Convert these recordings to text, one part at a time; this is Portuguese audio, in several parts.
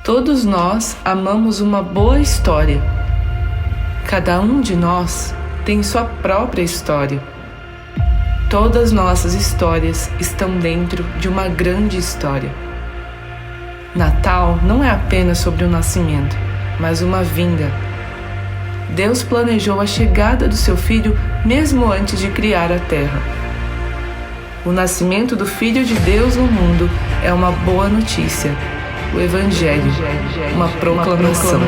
Todos nós amamos uma boa história. Cada um de nós tem sua própria história. Todas nossas histórias estão dentro de uma grande história. Natal não é apenas sobre o nascimento, mas uma vinda. Deus planejou a chegada do seu Filho mesmo antes de criar a terra. O nascimento do Filho de Deus no mundo é uma boa notícia. O Evangelho, uma proclamação.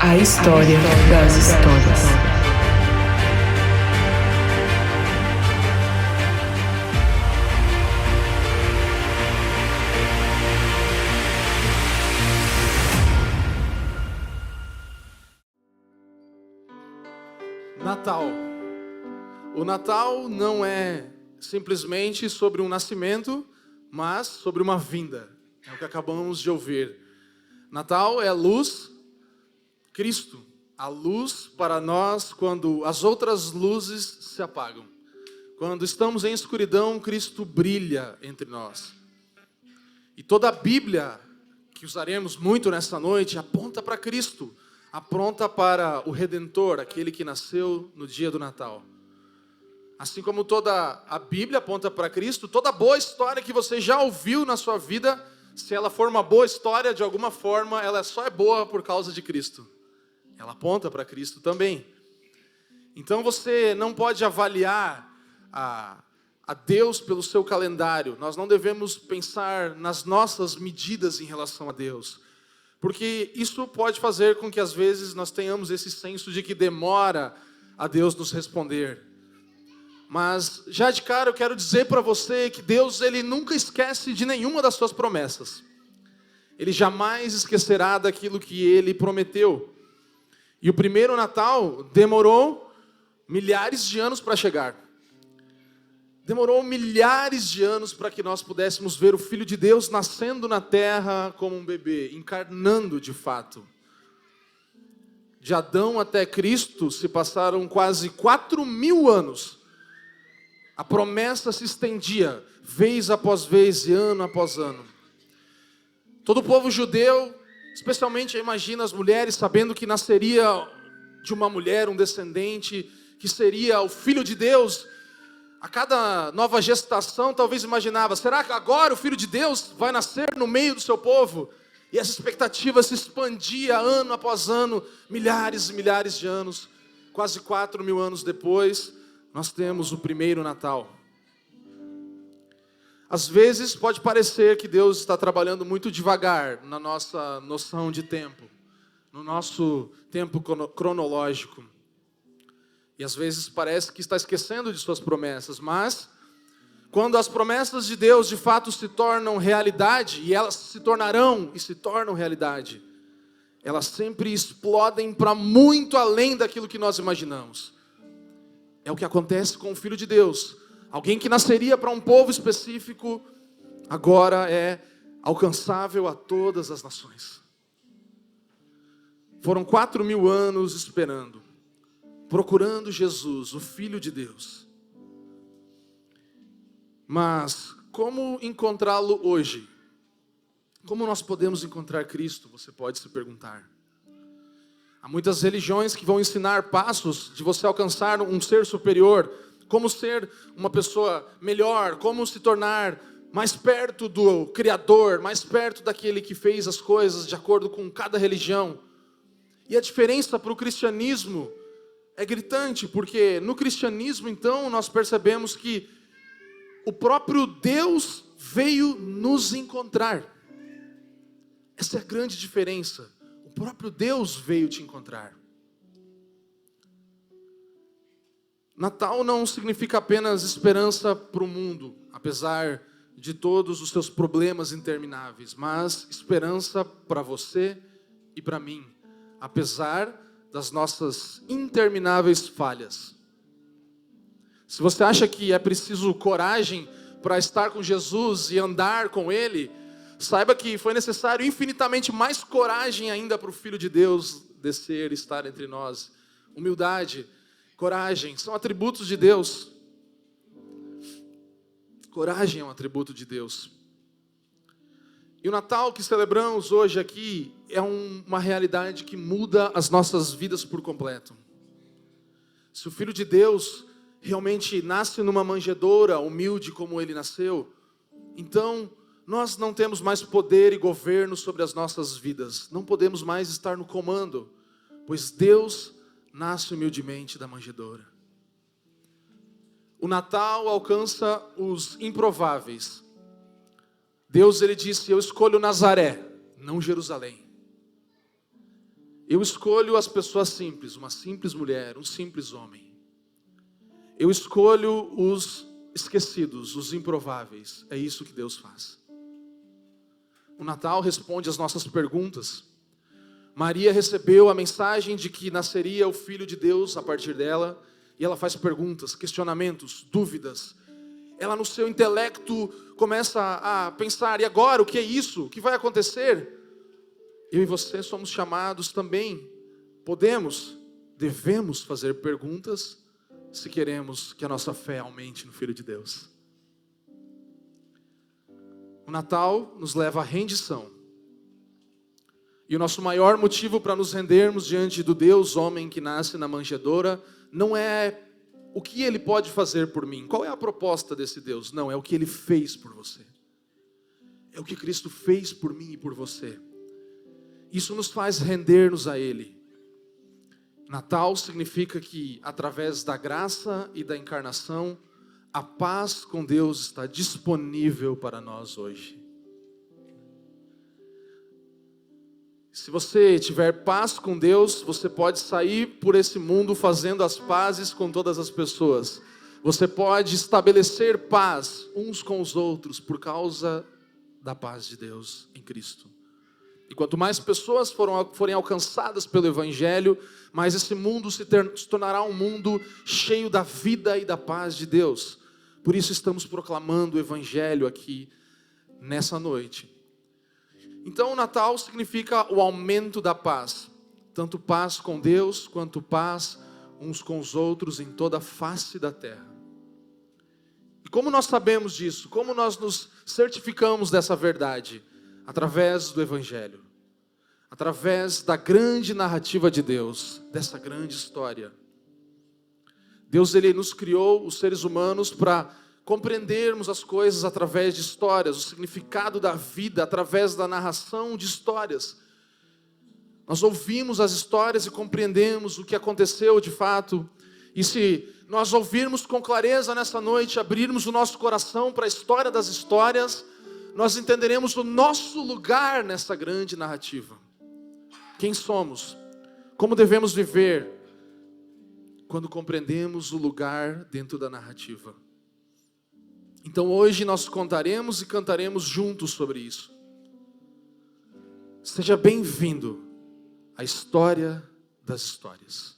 A história das histórias. Natal. O Natal não é simplesmente sobre um nascimento, mas sobre uma vinda. É o que acabamos de ouvir. Natal é a luz, Cristo, a luz para nós quando as outras luzes se apagam. Quando estamos em escuridão, Cristo brilha entre nós. E toda a Bíblia que usaremos muito nessa noite aponta para Cristo, aponta para o Redentor, aquele que nasceu no dia do Natal. Assim como toda a Bíblia aponta para Cristo, toda boa história que você já ouviu na sua vida, se ela for uma boa história, de alguma forma, ela só é boa por causa de Cristo. Ela aponta para Cristo também. Então você não pode avaliar a Deus pelo seu calendário. Nós não devemos pensar nas nossas medidas em relação a Deus. Porque isso pode fazer com que às vezes nós tenhamos esse senso de que demora a Deus nos responder. Mas já de cara eu quero dizer para você que Deus ele nunca esquece de nenhuma das suas promessas. Ele jamais esquecerá daquilo que Ele prometeu. E o primeiro Natal demorou milhares de anos para chegar. Demorou milhares de anos para que nós pudéssemos ver o Filho de Deus nascendo na terra como um bebê, encarnando de fato. De Adão até Cristo se passaram quase 4.000 anos. A promessa se estendia, vez após vez e ano após ano. Todo o povo judeu, especialmente imagina as mulheres, sabendo que nasceria de uma mulher, um descendente, que seria o Filho de Deus. A cada nova gestação, talvez imaginava, será que agora o Filho de Deus vai nascer no meio do seu povo? E essa expectativa se expandia ano após ano, milhares e milhares de anos. Quase 4.000 anos depois, nós temos o primeiro Natal. Às vezes pode parecer que Deus está trabalhando muito devagar na nossa noção de tempo, no nosso tempo cronológico. E às vezes parece que está esquecendo de suas promessas, mas quando as promessas de Deus de fato se tornam realidade, e elas se tornarão e se tornam realidade, elas sempre explodem para muito além daquilo que nós imaginamos. É o que acontece com o Filho de Deus. Alguém que nasceria para um povo específico, agora é alcançável a todas as nações. Foram 4.000 anos esperando, procurando Jesus, o Filho de Deus. Mas como encontrá-lo hoje? Como nós podemos encontrar Cristo? Você pode se perguntar. Há muitas religiões que vão ensinar passos de você alcançar um ser superior, como ser uma pessoa melhor, como se tornar mais perto do Criador, mais perto daquele que fez as coisas de acordo com cada religião. E a diferença para o cristianismo é gritante, porque no cristianismo, então, nós percebemos que o próprio Deus veio nos encontrar. Essa é a grande diferença. O próprio Deus veio te encontrar. Natal não significa apenas esperança para o mundo, apesar de todos os seus problemas intermináveis, mas esperança para você e para mim, apesar das nossas intermináveis falhas. Se você acha que é preciso coragem para estar com Jesus e andar com Ele, saiba que foi necessário infinitamente mais coragem ainda para o Filho de Deus descer e estar entre nós. Humildade, coragem, são atributos de Deus. Coragem é um atributo de Deus. E o Natal que celebramos hoje aqui é uma realidade que muda as nossas vidas por completo. Se o Filho de Deus realmente nasce numa manjedoura, humilde como ele nasceu, então nós não temos mais poder e governo sobre as nossas vidas. Não podemos mais estar no comando, pois Deus nasce humildemente da manjedoura. O Natal alcança os improváveis. Deus, ele disse: eu escolho Nazaré, não Jerusalém. Eu escolho as pessoas simples, uma simples mulher, um simples homem. Eu escolho os esquecidos, os improváveis. É isso que Deus faz. O Natal responde às nossas perguntas. Maria recebeu a mensagem de que nasceria o Filho de Deus a partir dela, e ela faz perguntas, questionamentos, dúvidas. Ela no seu intelecto começa a pensar: e agora, o que é isso? O que vai acontecer? Eu e você somos chamados também, devemos fazer perguntas, se queremos que a nossa fé aumente no Filho de Deus. O Natal nos leva à rendição. E o nosso maior motivo para nos rendermos diante do Deus homem que nasce na manjedoura não é o que Ele pode fazer por mim. Qual é a proposta desse Deus? Não, é o que Ele fez por você. É o que Cristo fez por mim e por você. Isso nos faz render-nos a Ele. Natal significa que, através da graça e da encarnação, a paz com Deus está disponível para nós hoje. Se você tiver paz com Deus, você pode sair por esse mundo fazendo as pazes com todas as pessoas. Você pode estabelecer paz uns com os outros por causa da paz de Deus em Cristo. E quanto mais pessoas forem alcançadas pelo Evangelho, mais esse mundo se tornará um mundo cheio da vida e da paz de Deus. Por isso estamos proclamando o Evangelho aqui nessa noite. Então o Natal significa o aumento da paz. Tanto paz com Deus, quanto paz uns com os outros em toda a face da terra. E como nós sabemos disso? Como nós nos certificamos dessa verdade? Através do Evangelho. Através da grande narrativa de Deus, dessa grande história. Deus, Ele nos criou, os seres humanos, para compreendermos as coisas através de histórias, o significado da vida através da narração de histórias. Nós ouvimos as histórias e compreendemos o que aconteceu de fato. E se nós ouvirmos com clareza nessa noite, abrirmos o nosso coração para a história das histórias, nós entenderemos o nosso lugar nessa grande narrativa. Quem somos? Como devemos viver? Quando compreendemos o lugar dentro da narrativa. Então hoje nós contaremos e cantaremos juntos sobre isso. Seja bem-vindo à história das histórias.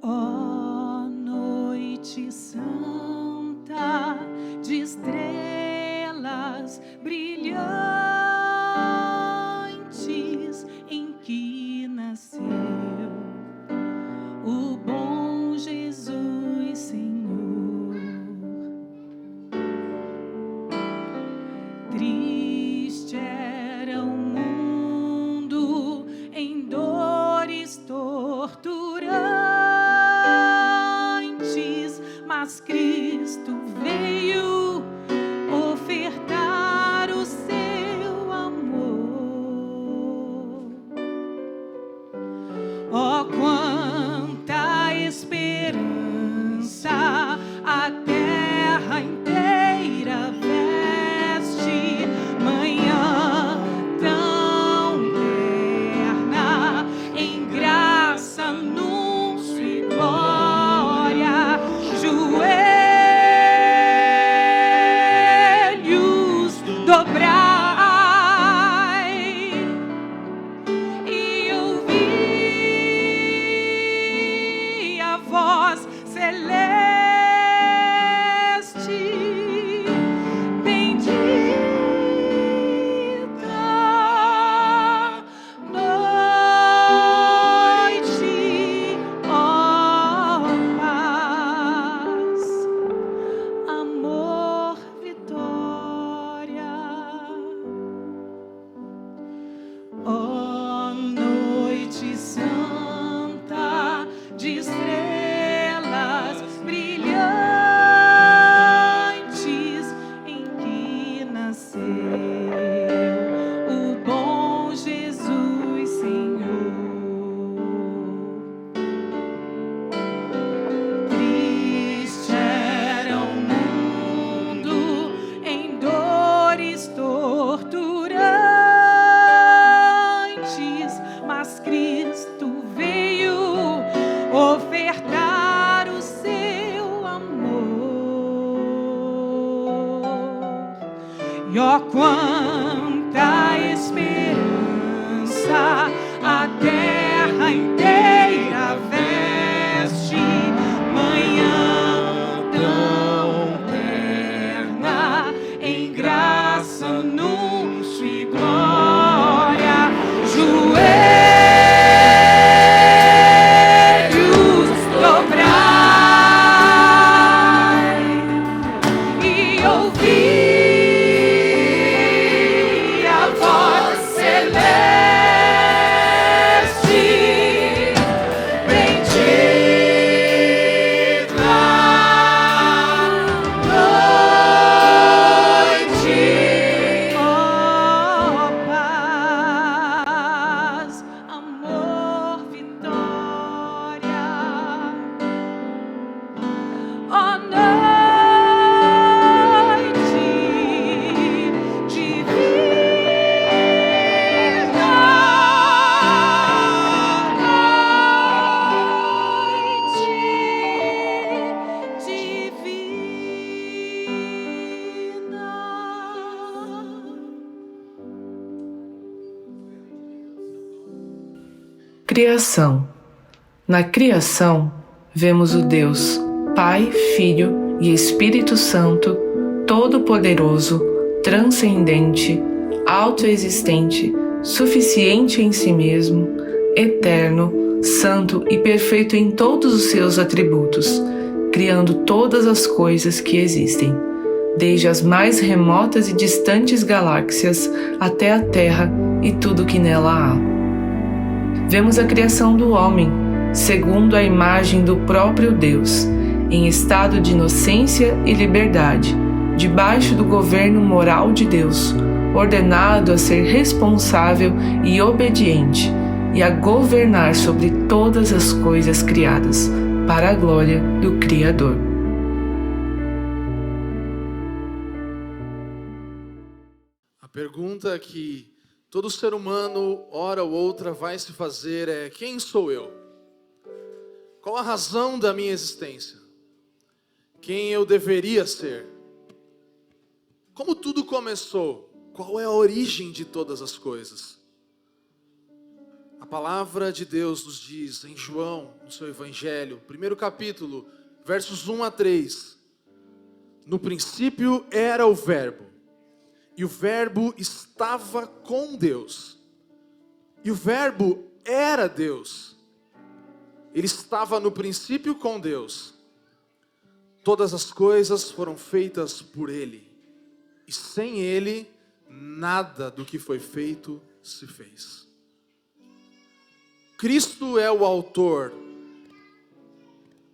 Ó noite santa de estrelas brilhantes em que nasceu o bom Jesus Senhor. Triste era o mundo em dores torturantes, mas Cristo veio ofertar o seu E ó, quanta esperança a terra inteira veste, manhã tão terna, em graça, anúncio e glória, joelhos dobrai e ouvir a voz celeste, bendita noite, ó paz, amor, vitória, ó noite divina, noite divina. Criação. Na criação, vemos o Deus, Pai, Filho e Espírito Santo, todo-poderoso, transcendente, autoexistente, suficiente em si mesmo, eterno, santo e perfeito em todos os seus atributos, criando todas as coisas que existem, desde as mais remotas e distantes galáxias até a Terra e tudo que nela há. Vemos a criação do homem, segundo a imagem do próprio Deus, em estado de inocência e liberdade, debaixo do governo moral de Deus, ordenado a ser responsável e obediente, e a governar sobre todas as coisas criadas, para a glória do Criador. A pergunta que todo ser humano, hora ou outra, vai se fazer é: quem sou eu? Qual a razão da minha existência? Quem eu deveria ser? Como tudo começou? Qual é a origem de todas as coisas? A palavra de Deus nos diz em João, no seu Evangelho, primeiro capítulo, versos 1 a 3. No princípio era o Verbo, e o Verbo estava com Deus, e o Verbo era Deus. Ele estava no princípio com Deus. Todas as coisas foram feitas por Ele, e sem Ele, nada do que foi feito se fez. Cristo é o autor.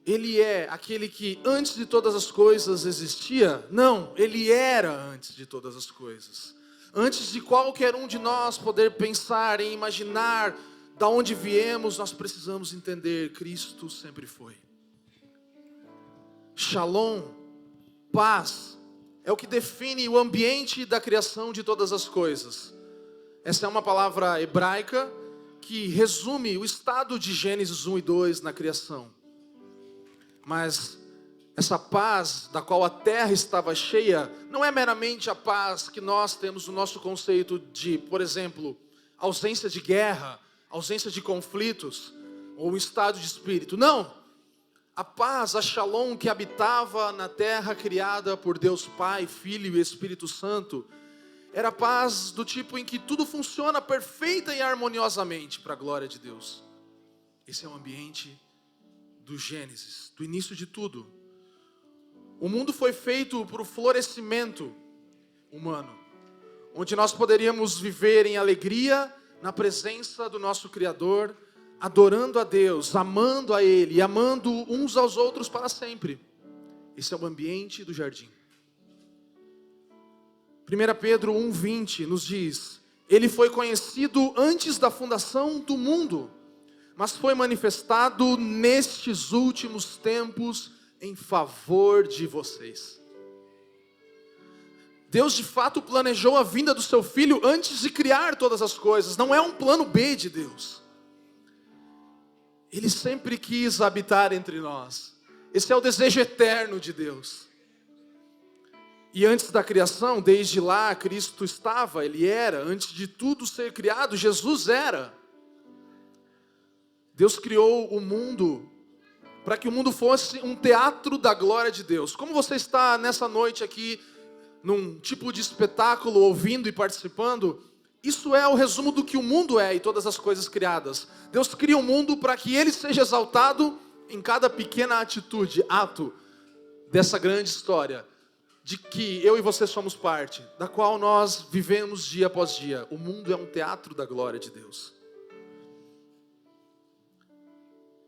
Ele é aquele que antes de todas as coisas existia? Não, Ele era antes de todas as coisas. Antes de qualquer um de nós poder pensar e imaginar da onde viemos, nós precisamos entender: Cristo sempre foi. Shalom, paz, é o que define o ambiente da criação de todas as coisas. Essa é uma palavra hebraica que resume o estado de Gênesis 1 e 2 na criação. Mas essa paz da qual a terra estava cheia, não é meramente a paz que nós temos no nosso conceito de, por exemplo, ausência de guerra, ausência de conflitos, ou um estado de espírito. Não! A paz, a shalom que habitava na terra criada por Deus Pai, Filho e Espírito Santo, era a paz do tipo em que tudo funciona perfeita e harmoniosamente para a glória de Deus. Esse é o ambiente do Gênesis, do início de tudo. O mundo foi feito para o florescimento humano, onde nós poderíamos viver em alegria na presença do nosso Criador, adorando a Deus, amando a Ele e amando uns aos outros para sempre. Esse é o ambiente do jardim. 1 Pedro 1,20 nos diz: Ele foi conhecido antes da fundação do mundo, mas foi manifestado nestes últimos tempos em favor de vocês. Deus de fato planejou a vinda do seu Filho antes de criar todas as coisas. Não é um plano B de Deus. Ele sempre quis habitar entre nós. Esse é o desejo eterno de Deus. E antes da criação, desde lá, Cristo estava, Ele era. Antes de tudo ser criado, Jesus era. Deus criou o mundo para que o mundo fosse um teatro da glória de Deus. Como você está nessa noite aqui, num tipo de espetáculo, ouvindo e participando, isso é o resumo do que o mundo é e todas as coisas criadas. Deus cria o mundo para que Ele seja exaltado em cada pequena atitude, ato dessa grande história, de que eu e você somos parte, da qual nós vivemos dia após dia. O mundo é um teatro da glória de Deus.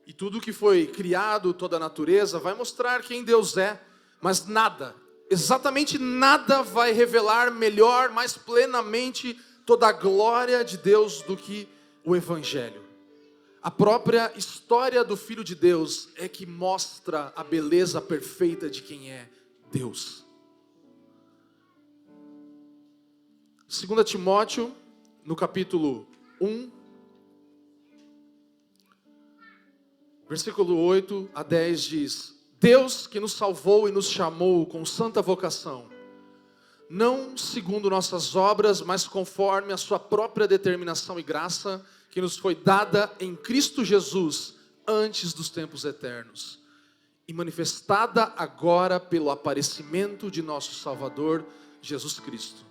E tudo que foi criado, toda a natureza, vai mostrar quem Deus é, mas nada, exatamente nada vai revelar melhor, mais plenamente toda a glória de Deus do que o Evangelho. A própria história do Filho de Deus é que mostra a beleza perfeita de quem é Deus. 2 Timóteo, no capítulo 1, versículo 8 a 10 diz: Deus que nos salvou e nos chamou com santa vocação, não segundo nossas obras, mas conforme a sua própria determinação e graça, que nos foi dada em Cristo Jesus, antes dos tempos eternos, e manifestada agora pelo aparecimento de nosso Salvador, Jesus Cristo.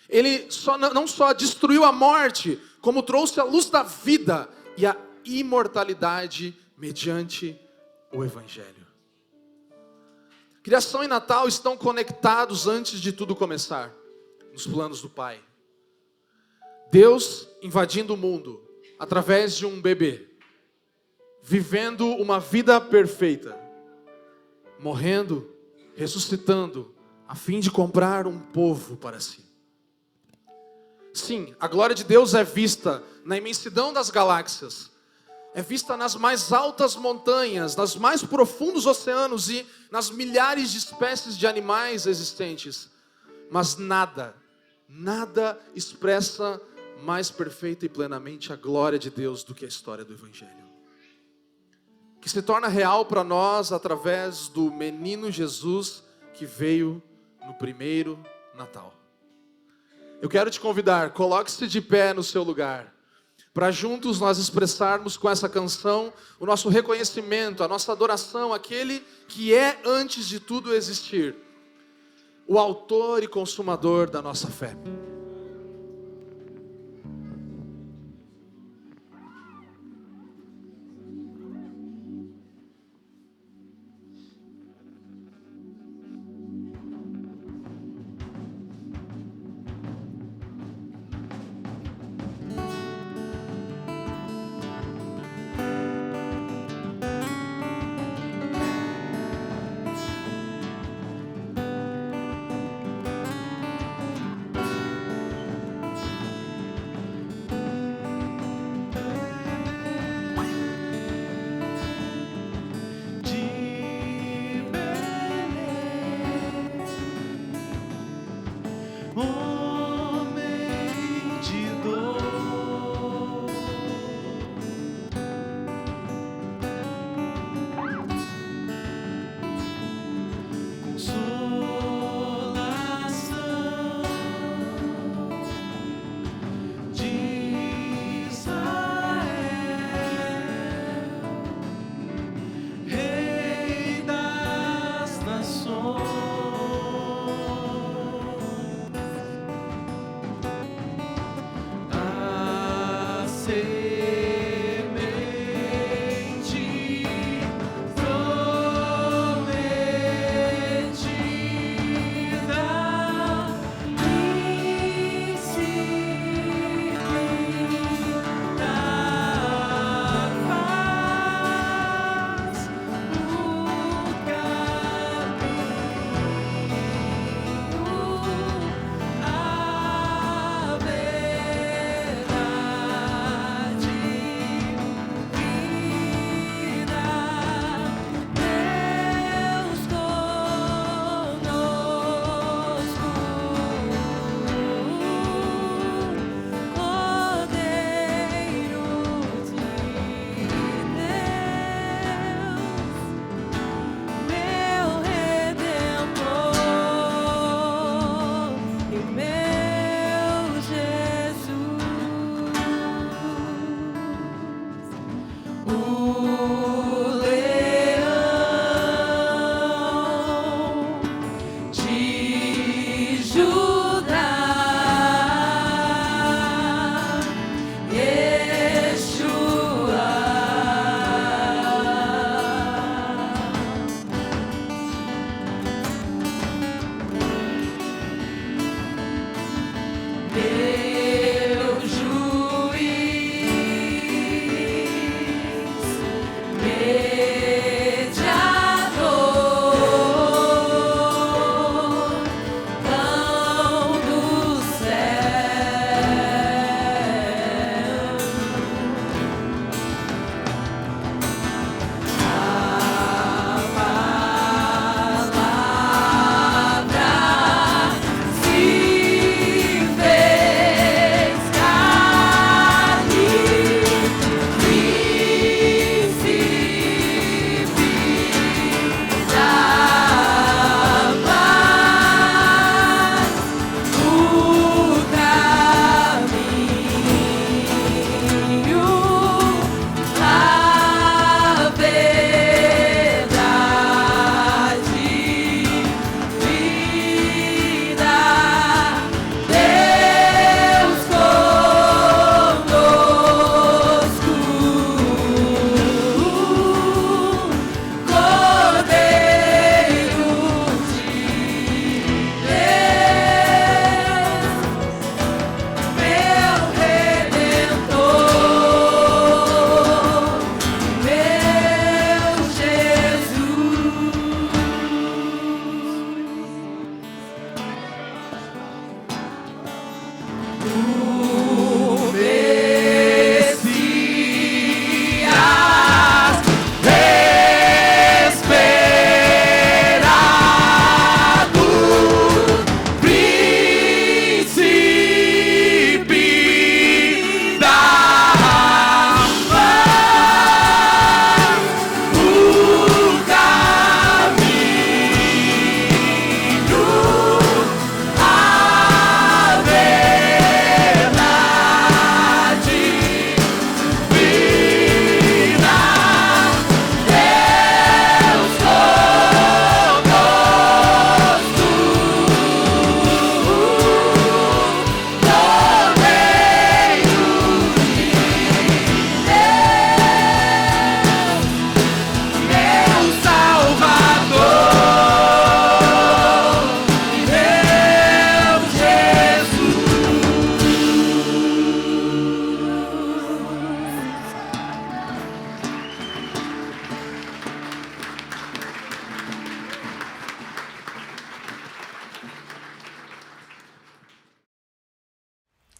Ele não só destruiu a morte, como trouxe a luz da vida e a imortalidade mediante o Evangelho. Criação e Natal estão conectados antes de tudo começar, nos planos do Pai. Deus invadindo o mundo através de um bebê, vivendo uma vida perfeita, morrendo, ressuscitando, a fim de comprar um povo para si. Sim, a glória de Deus é vista na imensidão das galáxias, é vista nas mais altas montanhas, nos mais profundos oceanos e nas milhares de espécies de animais existentes. Mas nada expressa mais perfeita e plenamente a glória de Deus do que a história do Evangelho, que se torna real para nós através do menino Jesus que veio no primeiro Natal. Eu quero te convidar, coloque-se de pé no seu lugar, para juntos nós expressarmos com essa canção o nosso reconhecimento, a nossa adoração àquele que é antes de tudo existir, o autor e consumador da nossa fé.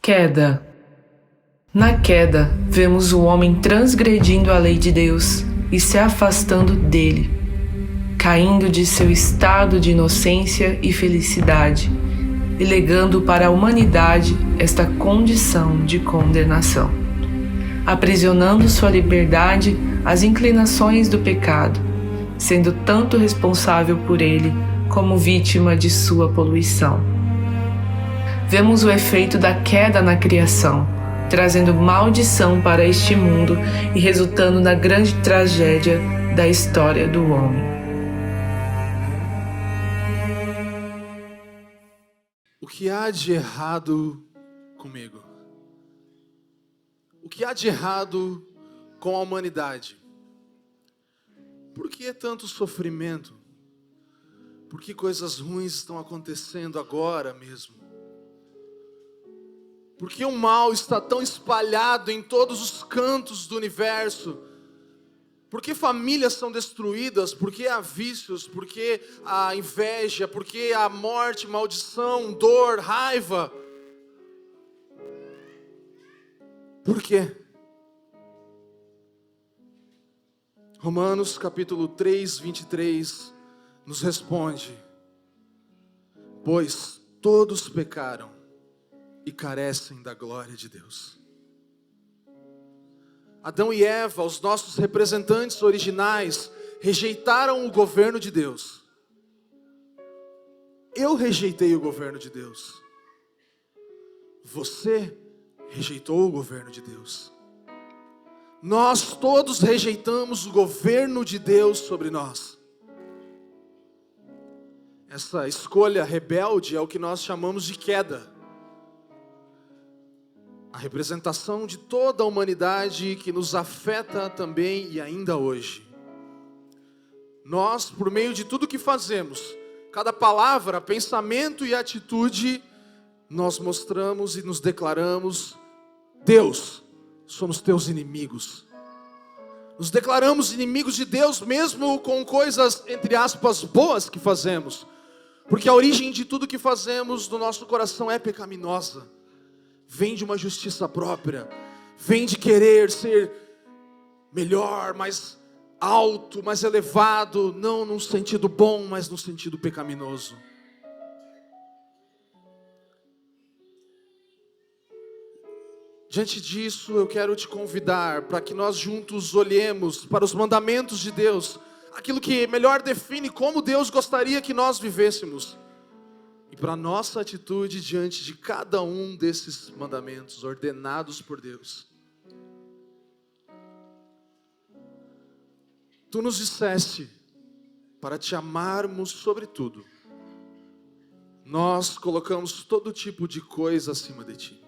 Queda. Na queda, vemos o homem transgredindo a lei de Deus e se afastando dele, caindo de seu estado de inocência e felicidade, e legando para a humanidade esta condição de condenação, aprisionando sua liberdade às inclinações do pecado, sendo tanto responsável por ele como vítima de sua poluição. Vemos o efeito da queda na criação, trazendo maldição para este mundo e resultando na grande tragédia da história do homem. O que há de errado comigo? O que há de errado com a humanidade? Por que tanto sofrimento? Por que coisas ruins estão acontecendo agora mesmo? Por que o mal está tão espalhado em todos os cantos do universo? Por que famílias são destruídas? Por que há vícios? Por que há inveja? Por que há morte, maldição, dor, raiva? Por quê? Romanos capítulo 3, 23 nos responde: pois todos pecaram e carecem da glória de Deus. Adão e Eva, os nossos representantes originais, rejeitaram o governo de Deus. Eu rejeitei o governo de Deus. Você rejeitou o governo de Deus. Nós todos rejeitamos o governo de Deus sobre nós. Essa escolha rebelde é o que nós chamamos de queda. A representação de toda a humanidade que nos afeta também e ainda hoje. Nós, por meio de tudo que fazemos, cada palavra, pensamento e atitude, nós mostramos e nos declaramos: Deus, somos teus inimigos. Nos declaramos inimigos de Deus mesmo com coisas, entre aspas, boas que fazemos. Porque a origem de tudo que fazemos no nosso coração é pecaminosa. Vem de uma justiça própria, vem de querer ser melhor, mais alto, mais elevado, não num sentido bom, mas no sentido pecaminoso. Diante disso, eu quero te convidar para que nós juntos olhemos para os mandamentos de Deus, aquilo que melhor define como Deus gostaria que nós vivêssemos. E para a nossa atitude diante de cada um desses mandamentos ordenados por Deus. Tu nos disseste para te amarmos sobre tudo. Nós colocamos todo tipo de coisa acima de ti.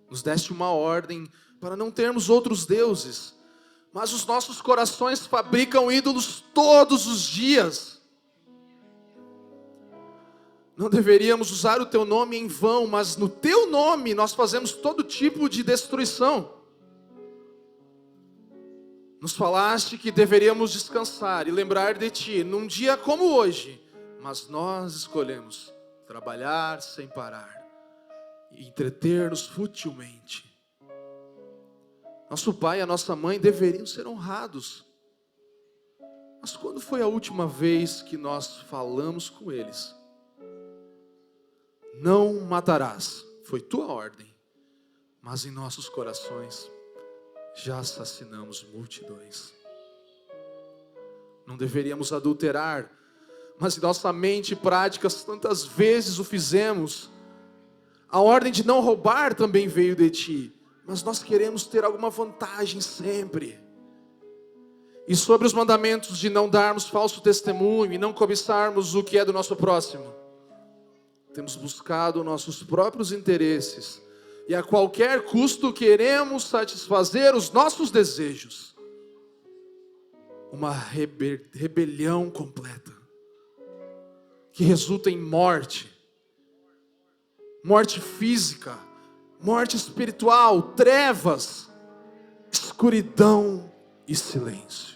Nos deste uma ordem para não termos outros deuses, mas os nossos corações fabricam ídolos todos os dias. Não deveríamos usar o teu nome em vão, mas no teu nome nós fazemos todo tipo de destruição. Nos falaste que deveríamos descansar e lembrar de ti num dia como hoje, mas nós escolhemos trabalhar sem parar. e entreter-nos futilmente. Nosso pai e a nossa mãe deveriam ser honrados. Mas quando foi a última vez que nós falamos com eles? Não matarás, foi tua ordem, mas em nossos corações já assassinamos multidões. Não deveríamos adulterar, mas em nossa mente e práticas tantas vezes o fizemos. A ordem de não roubar também veio de ti, mas nós queremos ter alguma vantagem sempre. E sobre os mandamentos de não darmos falso testemunho e não cobiçarmos o que é do nosso próximo, temos buscado nossos próprios interesses e a qualquer custo queremos satisfazer os nossos desejos. Uma rebelião completa que resulta em morte física, morte espiritual, trevas, escuridão e silêncio.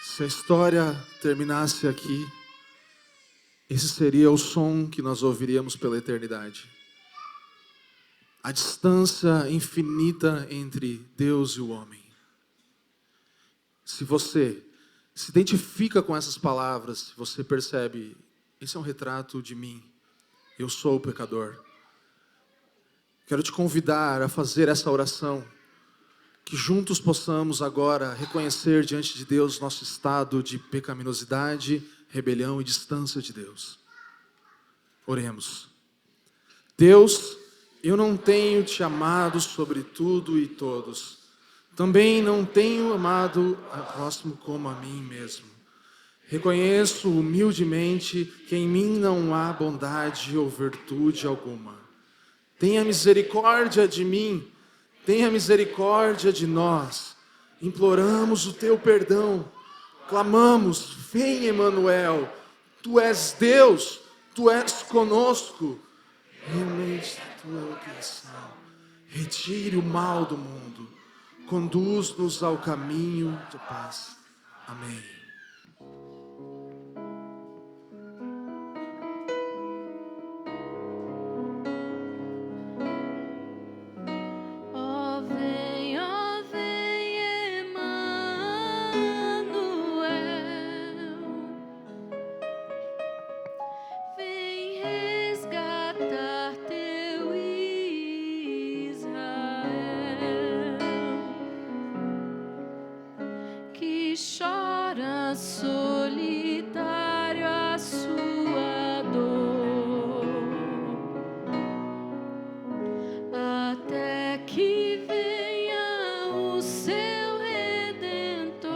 Se a história terminasse aqui, esse seria o som que nós ouviríamos pela eternidade. A distância infinita entre Deus e o homem. Se você se identifica com essas palavras, você percebe, esse é um retrato de mim, eu sou o pecador. Quero te convidar a fazer essa oração, que juntos possamos agora reconhecer diante de Deus nosso estado de pecaminosidade, rebelião e distância de Deus. Oremos. Deus, eu não tenho te amado sobre tudo e todos. Também não tenho amado ao próximo como a mim mesmo. Reconheço humildemente que em mim não há bondade ou virtude alguma. Tenha misericórdia de mim. Tenha misericórdia de nós. Imploramos o teu perdão. Clamamos, vem Emanuel. Tu és Deus, tu és conosco. Realmente tua criação. Retire o mal do mundo. Conduz-nos ao caminho de paz. Amém. Chora solitário a sua dor, até que venha o seu Redentor.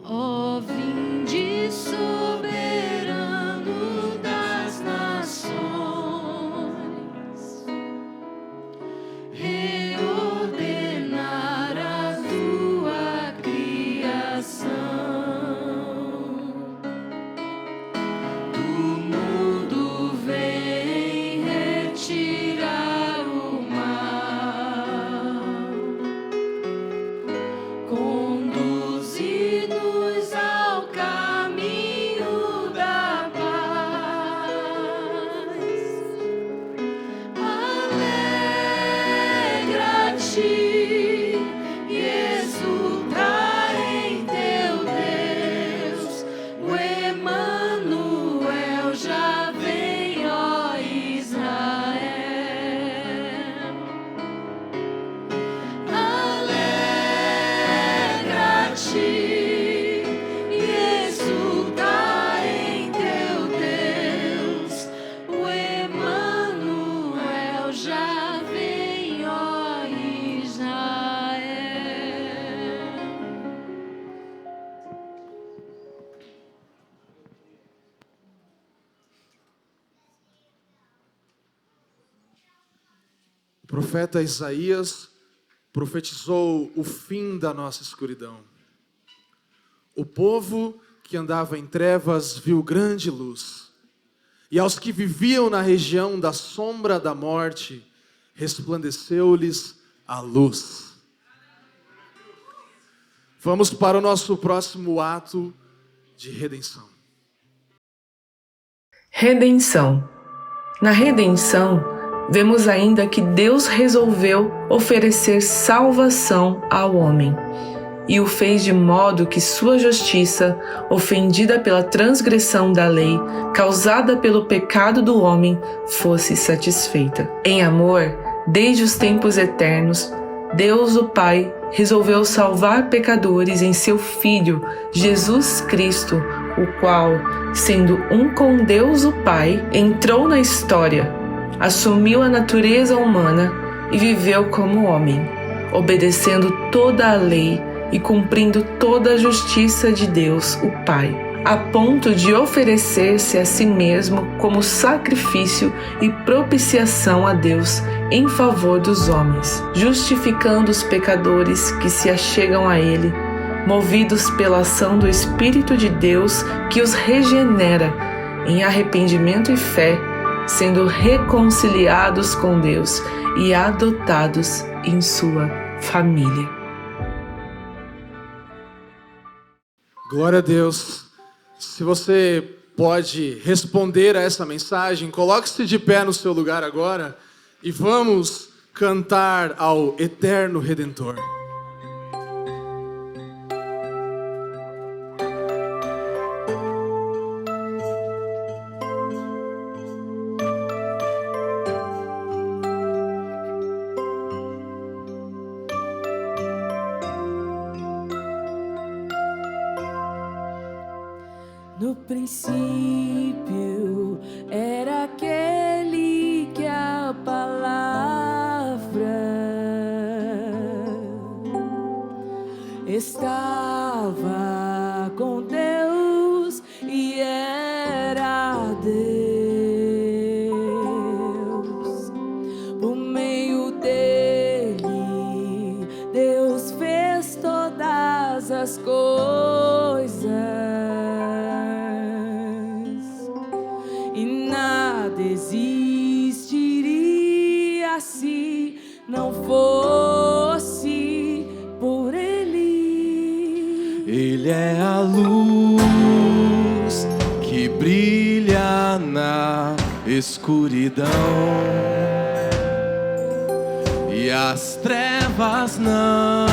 Ó, vinde soberano das nações, reordenar a tua criação. profeta Isaías profetizou o fim da nossa escuridão. O povo que andava em trevas viu grande luz, e aos que viviam na região da sombra da morte, resplandeceu-lhes a luz. Vamos para o nosso próximo ato de redenção. Redenção. Na redenção, vemos ainda que Deus resolveu oferecer salvação ao homem, e o fez de modo que sua justiça, ofendida pela transgressão da lei, causada pelo pecado do homem, fosse satisfeita. Em amor, desde os tempos eternos, Deus o Pai resolveu salvar pecadores em seu Filho, Jesus Cristo, o qual, sendo um com Deus o Pai, entrou na história, assumiu a natureza humana e viveu como homem, obedecendo toda a lei e cumprindo toda a justiça de Deus, o Pai, a ponto de oferecer-se a si mesmo como sacrifício e propiciação a Deus em favor dos homens, justificando os pecadores que se achegam a Ele, movidos pela ação do Espírito de Deus que os regenera em arrependimento e fé, sendo reconciliados com Deus e adotados em sua família. Glória a Deus. Se você pode responder a essa mensagem, coloque-se de pé no seu lugar agora e vamos cantar ao Eterno Redentor. No princípio era aquele que a palavra estava com Deus e era Deus. Por meio dele, Deus fez todas as coisas. Existiria se não fosse por Ele. Ele é a luz que brilha na escuridão, e as trevas não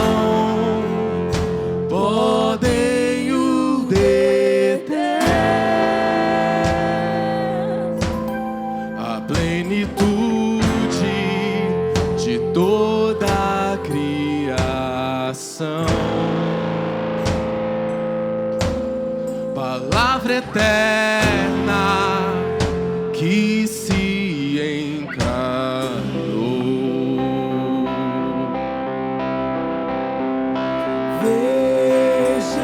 podem o deter. A plenitude de toda a criação, palavra eterna que se encarnou. Vejam,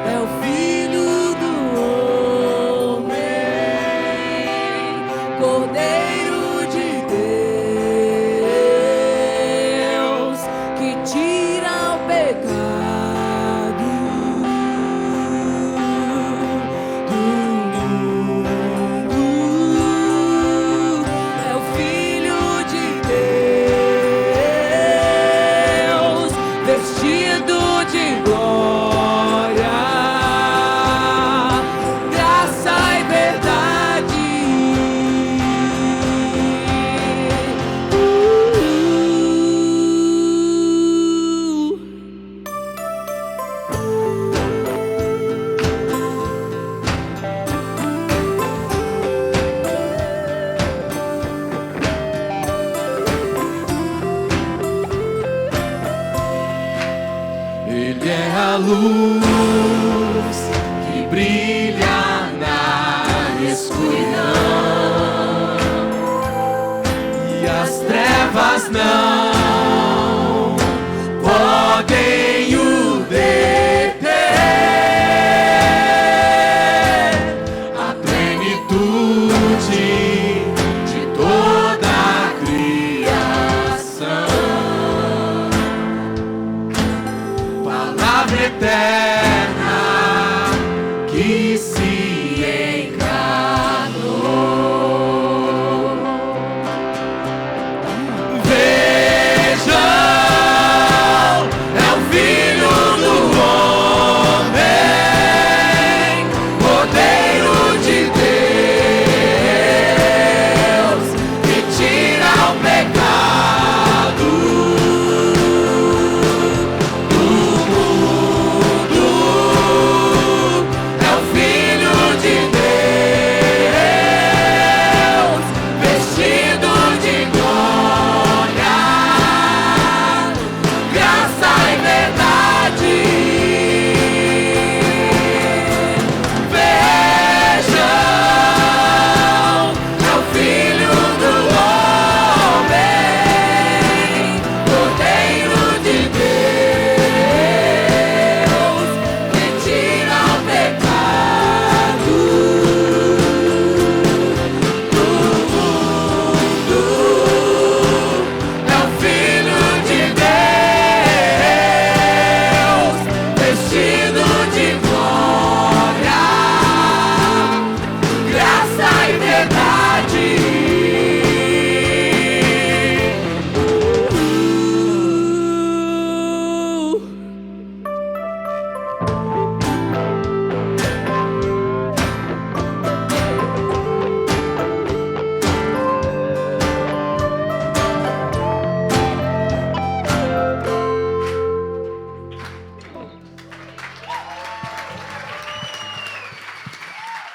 é o Filho do Homem, Cordeiro de Deus, que tira o pecado do mundo. É o Filho de Deus, vestido de glória, graça e verdade. Ele é a luz que brilha na escuridão, e as trevas não podem o deter. A plenitude de toda a palavra eterna que se encarnou. Vejam, é o Filho do Homem, Cordeiro de Deus, que tira o pecado do mundo. É o Filho de Deus, vestido de glória, graça e verdade. Vejam, é o Filho do Homem, Cordeiro de Deus, que tira o pecado do mundo. É o Filho de Deus, vestido de glória, graça e verdade.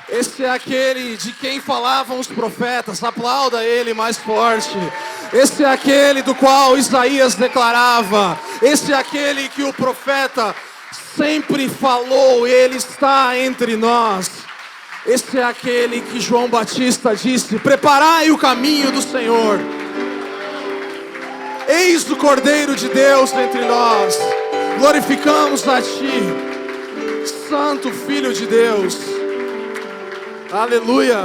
Esse é aquele de quem falavam os profetas. Aplauda ele mais forte. Esse é aquele do qual Isaías declarava. Esse é aquele que o profeta sempre falou. Ele está entre nós. Esse é aquele que João Batista disse: preparai o caminho do Senhor. Eis o Cordeiro de Deus entre nós. Glorificamos a Ti, Santo Filho de Deus. Aleluia.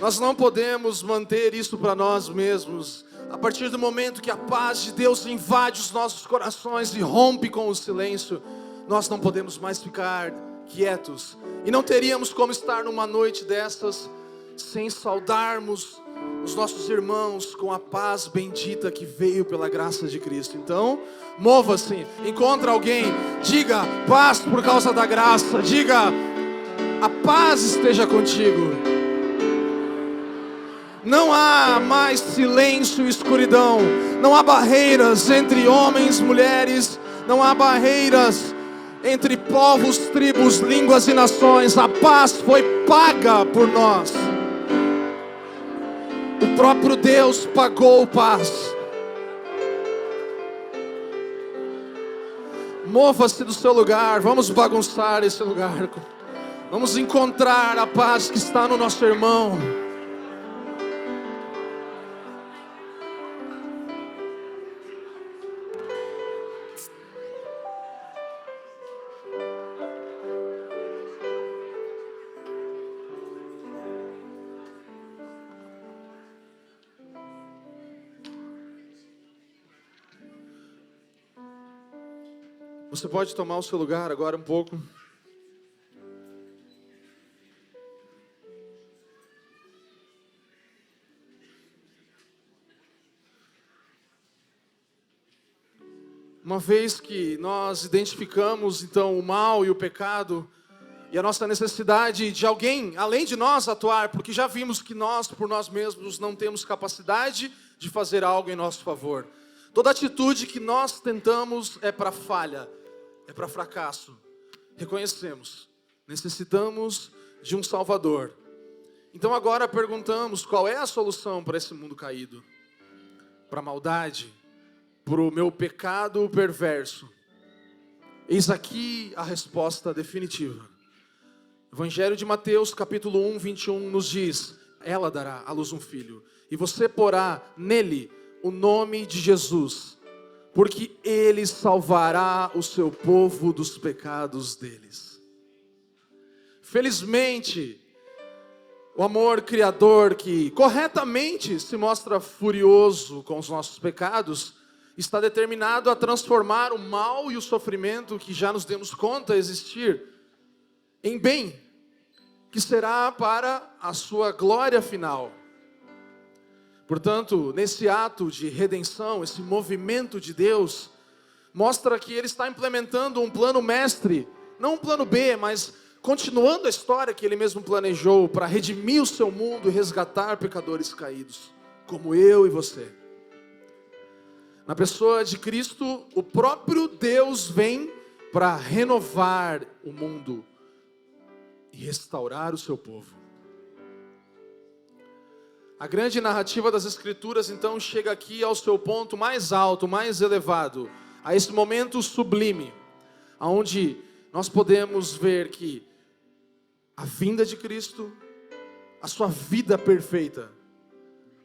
Nós não podemos manter isso para nós mesmos. A partir do momento que a paz de Deus invade os nossos corações e rompe com o silêncio, nós não podemos mais ficar quietos. E não teríamos como estar numa noite dessas sem saudarmos os nossos irmãos com a paz bendita que veio pela graça de Cristo. Então, mova-se, encontra alguém, diga paz por causa da graça, diga a paz esteja contigo. Não há mais silêncio e escuridão. Não há barreiras entre homens, mulheres. Não há barreiras entre povos, tribos, línguas e nações. A paz foi paga por nós. O próprio Deus pagou paz. Mova-se do seu lugar. Vamos bagunçar esse lugar. Vamos encontrar a paz que está no nosso irmão. Você pode tomar o seu lugar agora um pouco. Uma vez que nós identificamos então o mal e o pecado e a nossa necessidade de alguém além de nós atuar, porque já vimos que nós por nós mesmos não temos capacidade de fazer algo em nosso favor. Toda atitude que nós tentamos é para falha, é para fracasso. Reconhecemos, necessitamos de um Salvador. Então agora perguntamos qual é a solução para esse mundo caído, para a maldade, para o meu pecado perverso. Eis aqui a resposta definitiva. Evangelho de Mateus, capítulo 1, 21, nos diz: ela dará à luz um filho, e você porá nele o nome de Jesus, porque ele salvará o seu povo dos pecados deles. Felizmente, o amor criador que corretamente se mostra furioso com os nossos pecados, está determinado a transformar o mal e o sofrimento que já nos demos conta existir em bem, que será para a sua glória final. Portanto, nesse ato de redenção, esse movimento de Deus, mostra que Ele está implementando um plano mestre, não um plano B, mas continuando a história que Ele mesmo planejou para redimir o seu mundo e resgatar pecadores caídos, como eu e você. Na pessoa de Cristo, o próprio Deus vem para renovar o mundo e restaurar o seu povo. A grande narrativa das Escrituras, então, chega aqui ao seu ponto mais alto, mais elevado, a esse momento sublime, onde nós podemos ver que a vinda de Cristo, a sua vida perfeita,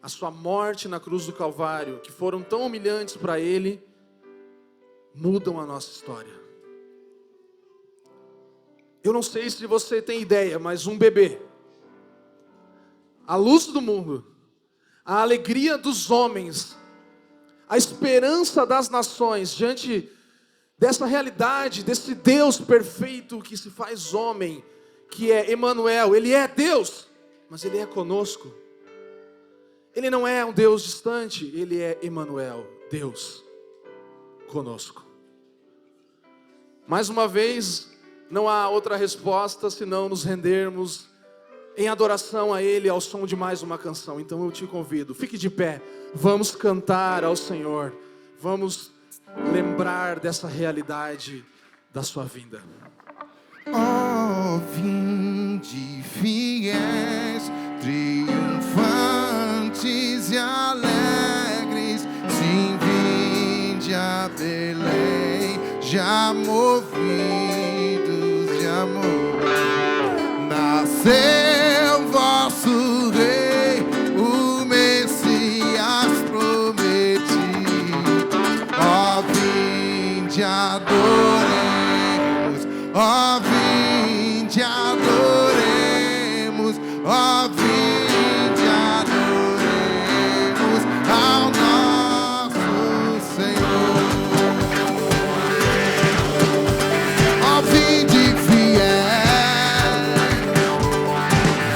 a sua morte na cruz do Calvário, que foram tão humilhantes para Ele, mudam a nossa história. Eu não sei se você tem ideia, mas um bebê, a luz do mundo, a alegria dos homens, a esperança das nações, diante dessa realidade, desse Deus perfeito que se faz homem, que é Emanuel. Ele é Deus, mas Ele é conosco. Ele não é um Deus distante, Ele é Emanuel, Deus conosco. Mais uma vez, não há outra resposta senão nos rendermos em adoração a Ele, ao som de mais uma canção. Então eu te convido, fique de pé, vamos cantar ao Senhor, vamos lembrar dessa realidade da sua vinda. Ó, vinde fiéis, triunfantes e alegres, sim, vinde a Belém, já movidos de amor. Nasceu vosso Rei, o Messias prometido. Ó, vinde adoremos, ó, vinde adoremos, ó, vinde adoremos ao nosso Senhor. Ó, vinde fiel,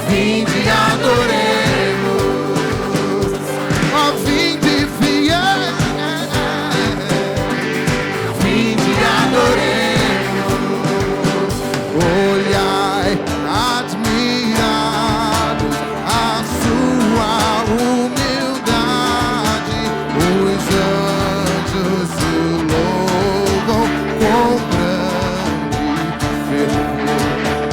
vinde adoremos, ó, vinde fiel, vinde adoremos. Olhai admirados a sua humildade, os anjos o louvam com grande fervor,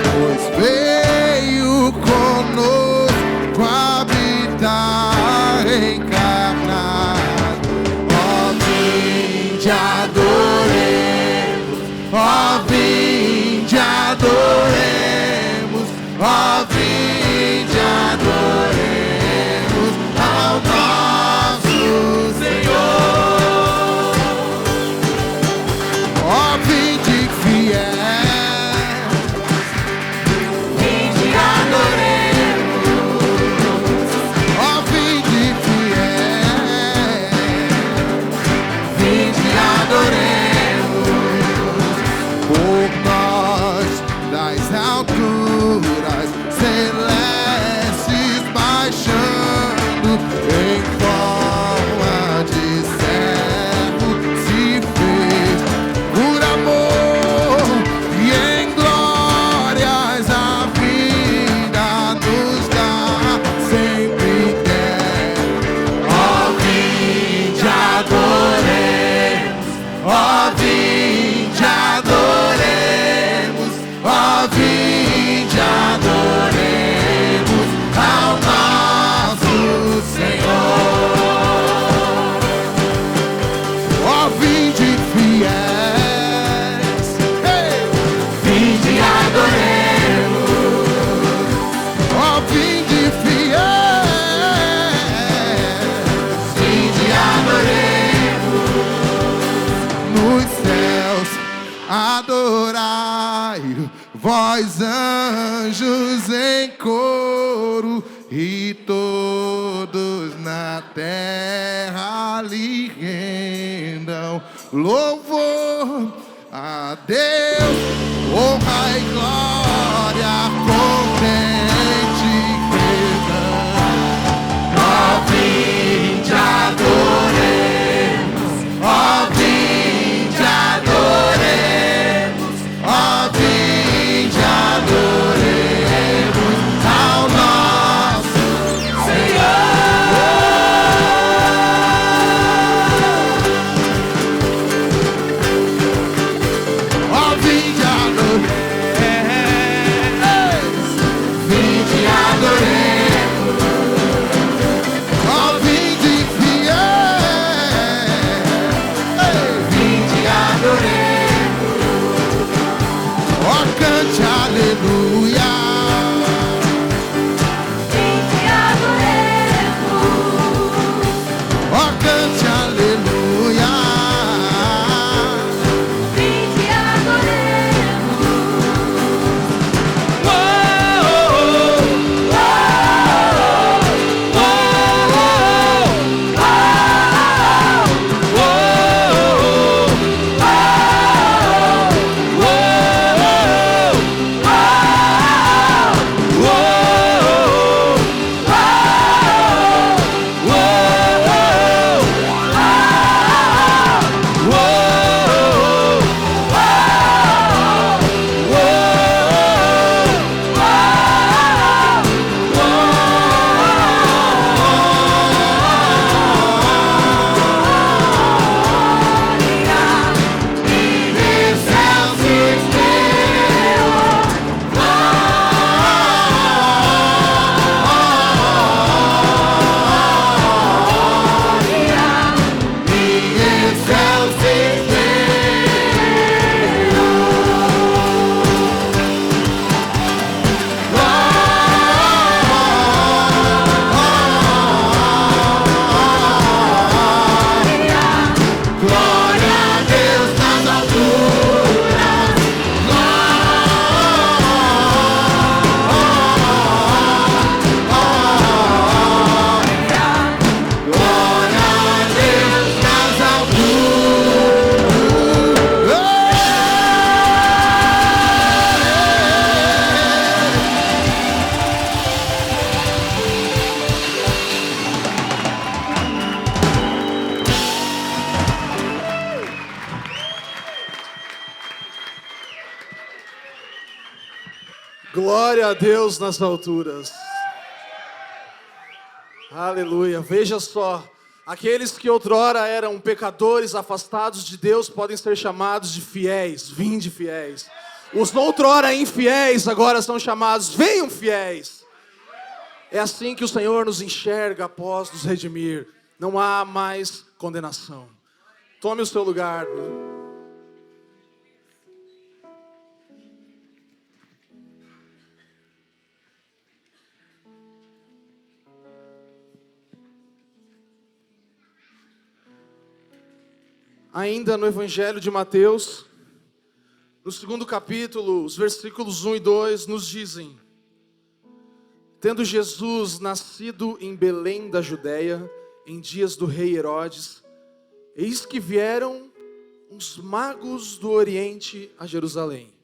pois veio conosco habitar encarnado. Ó, vinde adoremos, ó, vinde adoremos, ó, vinde adoremos ao nosso Senhor. Ó, vinde fiel, vinde adoremos, ó, vinde fiel, vinde adoremos. Por nós das alturas celestes baixando, em forma de servo se fez por amor, e em glórias a vida nos dá sempre quer. Ó, vinde adoremos, ó, vinde adoremos, ó, vinde adoremos ao nosso Senhor. Ó, vinde fiéis, vinde adoremos, ó, vinde fiéis, vinde adoremos. Nos céus adorai-o, vós anjos em coro, e todos na terra lhe rendam louvor a Deus, honra e glória, contente credam. Ó, vinde adoremos, ó, vinde adoremos, ó, vinde adoremos ao nosso ó, vinde adoremos, vinde adoremos, ó, vinde fiel, vinde adoremos, ó, cante aleluia, Vinde adoremos, ó, cante aleluia. vinde adoremos. Glória a Deus nas alturas, glória a Deus nas Glória a Deus nas alturas. Aleluia. Veja só, aqueles que outrora eram pecadores afastados de Deus podem ser chamados de fiéis. Vinde fiéis. Os outrora infiéis agora são chamados, venham fiéis. É assim que o Senhor nos enxerga após nos redimir. Não há mais condenação. Tome o seu lugar. Ainda no Evangelho de Mateus, no 2º capítulo, os versículos 1 e 2 nos dizem: tendo Jesus nascido em Belém da Judéia, em dias do rei Herodes, eis que vieram uns magos do Oriente a Jerusalém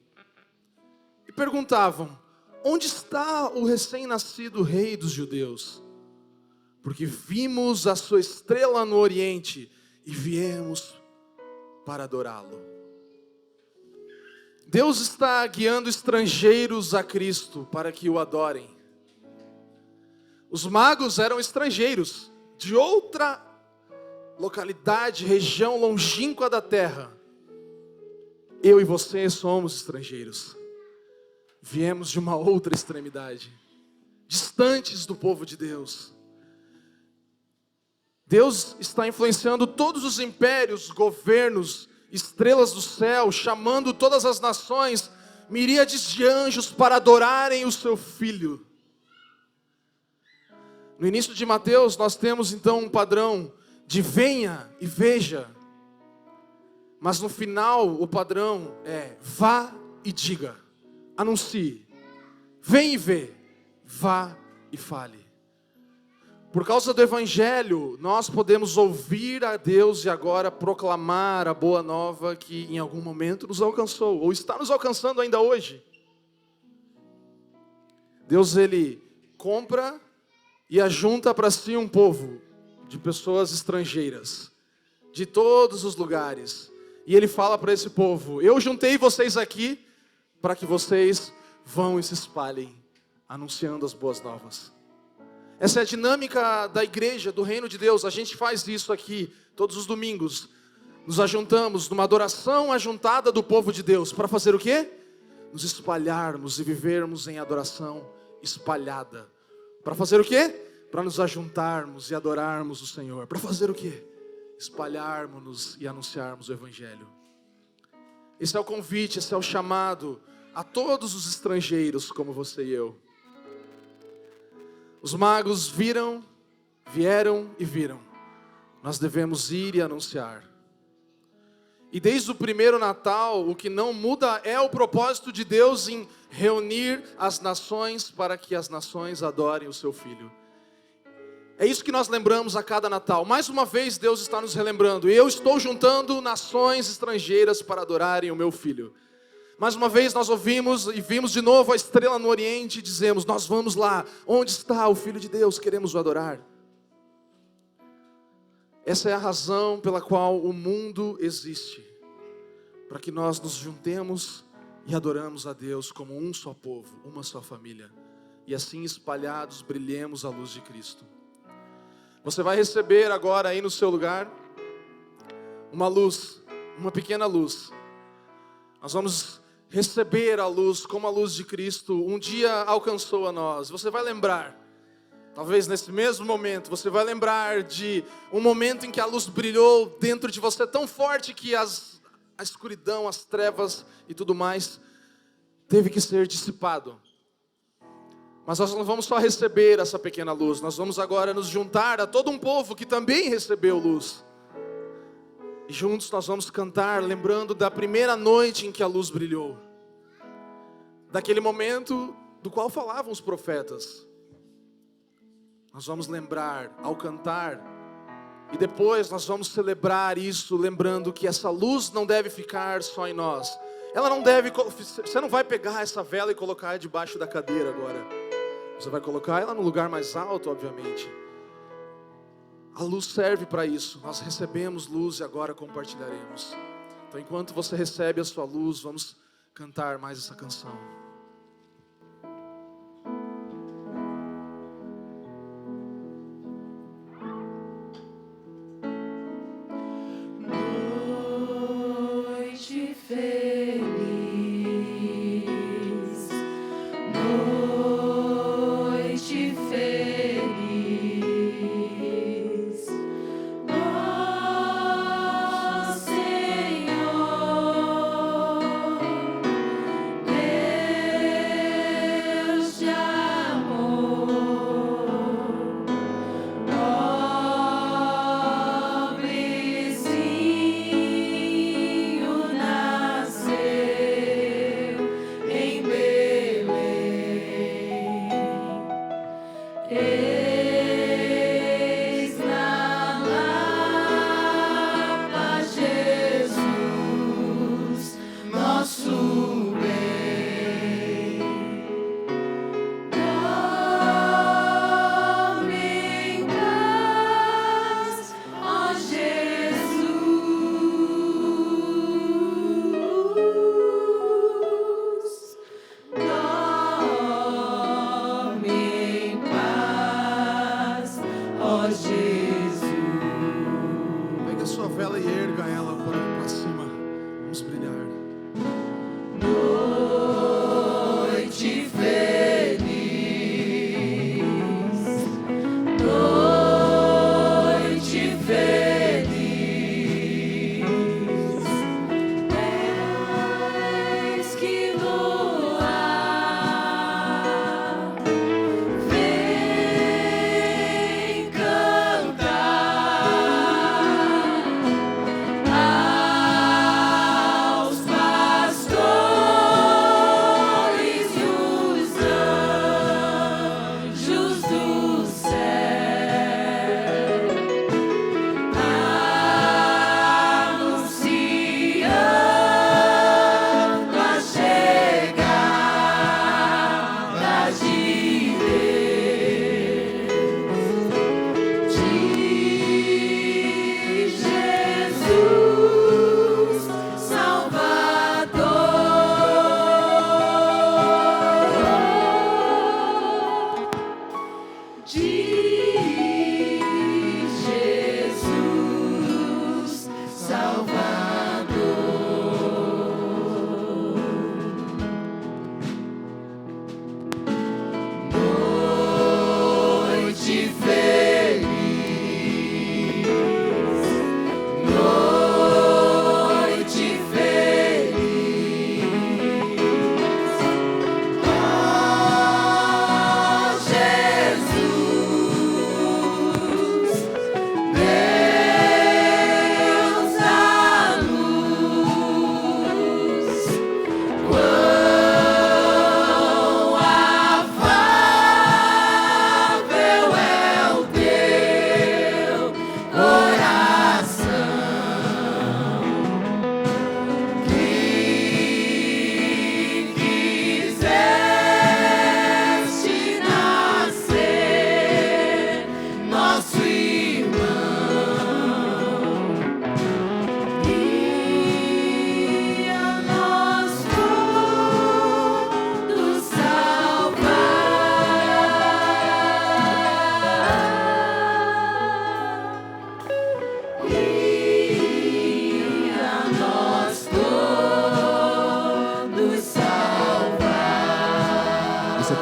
e perguntavam: onde está o recém-nascido rei dos judeus? Porque vimos a sua estrela no Oriente e viemos para adorá-lo. Deus está guiando estrangeiros a Cristo para que o adorem. Os magos eram estrangeiros de outra localidade, região longínqua da terra. Eu e você somos estrangeiros. Viemos de uma outra extremidade, distantes do povo de Deus. Deus está influenciando todos os impérios, governos, estrelas do céu, chamando todas as nações, miríades de anjos para adorarem o seu Filho. No início de Mateus, nós temos então um padrão de venha e veja. Mas no final, o padrão é vá e diga, anuncie, vem e vê, vá e fale. Por causa do Evangelho, nós podemos ouvir a Deus e agora proclamar a boa nova que em algum momento nos alcançou, ou está nos alcançando ainda hoje. Deus, Ele compra e ajunta para si um povo de pessoas estrangeiras, de todos os lugares. E Ele fala para esse povo: eu juntei vocês aqui para que vocês vão e se espalhem, anunciando as boas novas. Essa é a dinâmica da igreja, do reino de Deus. A gente faz isso aqui todos os domingos. Nos ajuntamos numa adoração ajuntada do povo de Deus. Para fazer o quê? Nos espalharmos e vivermos em adoração espalhada. Para fazer o quê? Para nos ajuntarmos e adorarmos o Senhor. Para fazer o quê? Espalharmos-nos e anunciarmos o Evangelho. Esse é o convite, esse é o chamado a todos os estrangeiros como você e eu. Os magos vieram e viram. Nós devemos ir e anunciar. E desde o primeiro Natal, o que não muda é o propósito de Deus em reunir as nações para que as nações adorem o seu Filho. É isso que nós lembramos a cada Natal. Mais uma vez Deus está nos relembrando: eu estou juntando nações estrangeiras para adorarem o meu Filho. Mais uma vez nós ouvimos e vimos de novo a estrela no Oriente e dizemos: nós vamos lá, onde está o Filho de Deus, queremos o adorar. Essa é a razão pela qual o mundo existe, para que nós nos juntemos e adoramos a Deus como um só povo, uma só família, e assim espalhados brilhemos a luz de Cristo. Você vai receber agora aí no seu lugar uma luz, uma pequena luz. Nós vamos receber a luz como a luz de Cristo um dia alcançou a nós. Você vai lembrar, talvez nesse mesmo momento, você vai lembrar de um momento em que a luz brilhou dentro de você tão forte que a escuridão, as trevas e tudo mais teve que ser dissipado. Mas nós não vamos só receber essa pequena luz, nós vamos agora nos juntar a todo um povo que também recebeu luz. E juntos nós vamos cantar, lembrando da primeira noite em que a luz brilhou. Daquele momento do qual falavam os profetas. Nós vamos lembrar ao cantar. E depois nós vamos celebrar isso, lembrando que essa luz não deve ficar só em nós. Ela não deve, você não vai pegar essa vela e colocar debaixo da cadeira agora. Você vai colocar ela no lugar mais alto, obviamente. A luz serve para isso. Nós recebemos luz e agora compartilharemos. Então, enquanto você recebe a sua luz, vamos cantar mais essa canção. Noite feliz, noite feliz, ó Senhor, Deus de amor, pobrezinho nasceu em Belém. Eis na Lapa Jesus, nosso bem. Dorme em paz, ó Jesus. Dorme em paz, ó Jesus. Pega a sua vela e erga ela para cima. Vamos brilhar. Noite feliz, noite feliz. Eis que no ar vem cantar aos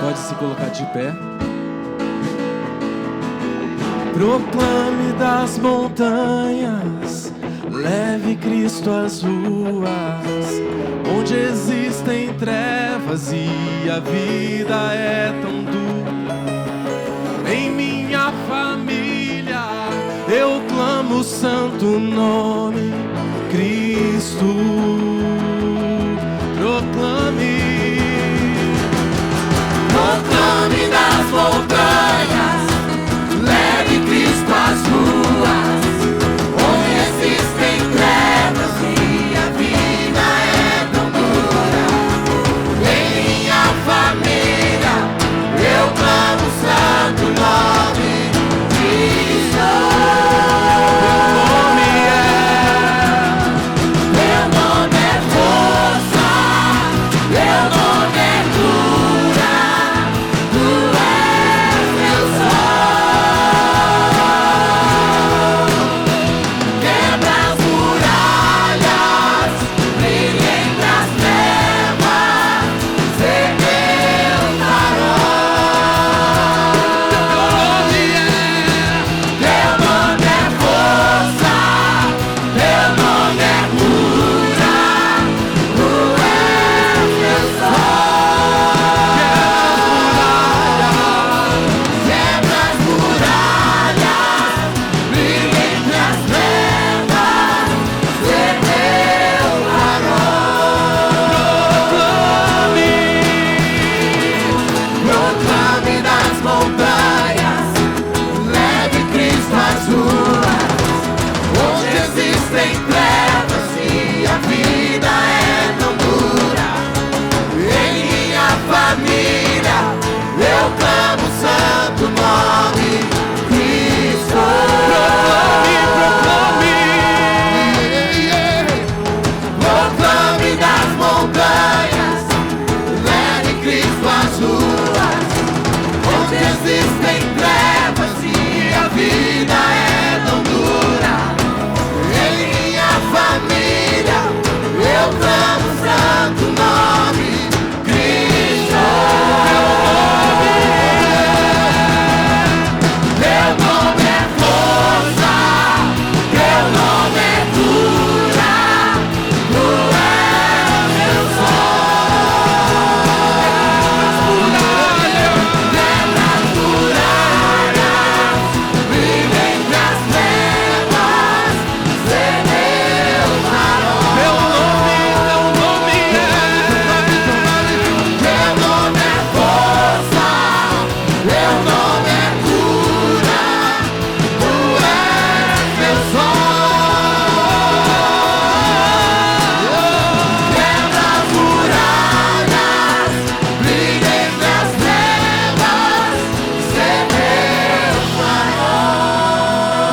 Pode se colocar de pé. Proclame das montanhas, leve Cristo às ruas, onde existem trevas e a vida é tão dura. Em minha família eu clamo o santo nome, Cristo. Proclame das montanhas, leve Cristo às ruas, onde existem trevas e a vida é tão dura. Em minha família eu clamo o santo nome, Cristo. Teu nome é força, teu nome é cura.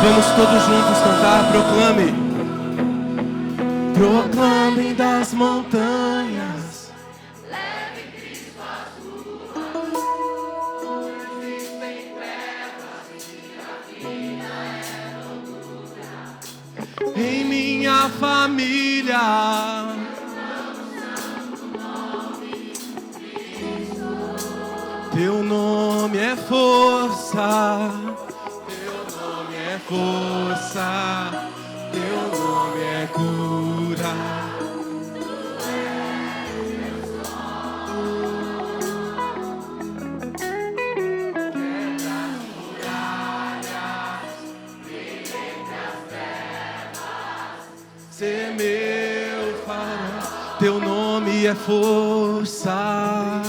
Vamos todos juntos cantar, proclame. Proclame das montanhas, Leve Cristo às ruas, onde existem trevas e a vida é tão dura. em minha família. Teu nome é força, teu nome é força, teu nome é cura. Ser meu farol, teu nome é força.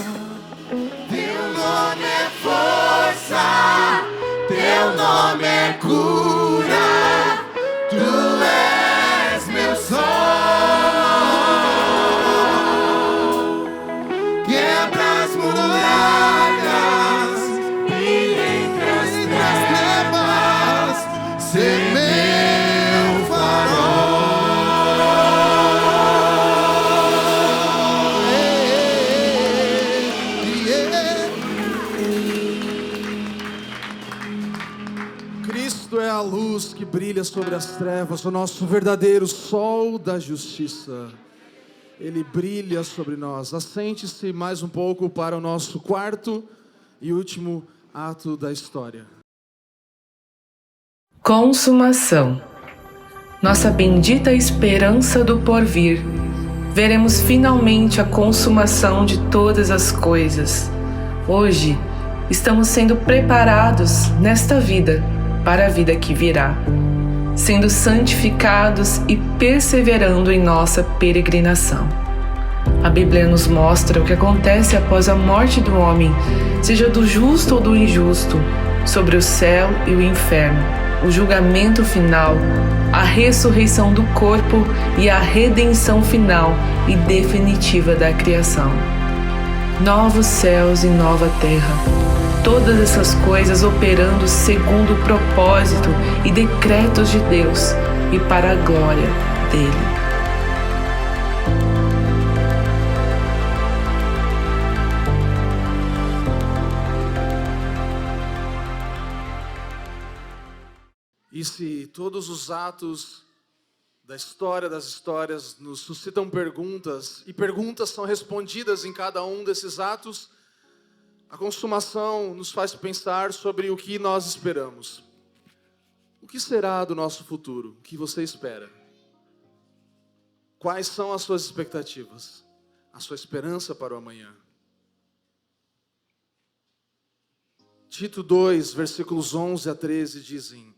Teu nome é força, teu nome é cura, tu és meu sol. Quebra as muralhas, brilha entre as trevas, ser meu farol. Cristo é a luz que brilha sobre as trevas, o nosso verdadeiro sol da justiça. Ele brilha sobre nós. Assente-se mais um pouco para o nosso quarto e último ato da história. Consumação. Nossa bendita esperança do porvir. Veremos finalmente a consumação de todas as coisas. Hoje, estamos sendo preparados nesta vida para a vida que virá, sendo santificados e perseverando em nossa peregrinação. A Bíblia nos mostra o que acontece após a morte do homem, seja do justo ou do injusto, sobre o céu e o inferno, o julgamento final, a ressurreição do corpo e a redenção final e definitiva da criação. Novos céus e nova terra. Todas essas coisas operando segundo o propósito e decretos de Deus e para a glória dele. E se todos os atos da história das histórias nos suscitam perguntas, e perguntas são respondidas em cada um desses atos, a consumação nos faz pensar sobre o que nós esperamos. O que será do nosso futuro? O que você espera? Quais são as suas expectativas? A sua esperança para o amanhã? Tito 2, versículos 11 a 13 dizem: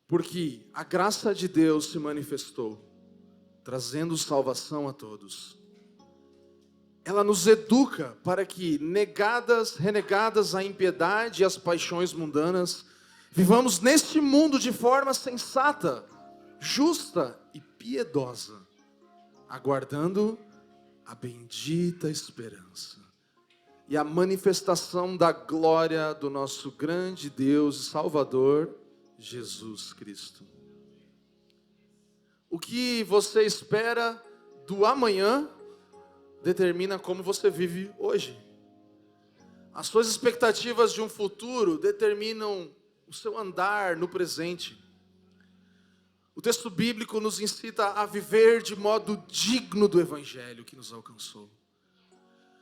porque a graça de Deus se manifestou, trazendo salvação a todos. Ela nos educa para que, renegadas a impiedade e as paixões mundanas, vivamos neste mundo de forma sensata, justa e piedosa, aguardando a bendita esperança e a manifestação da glória do nosso grande Deus e Salvador, Jesus Cristo. O que você espera do amanhã determina como você vive hoje. As suas expectativas de um futuro determinam o seu andar no presente. O texto bíblico nos incita a viver de modo digno do evangelho que nos alcançou.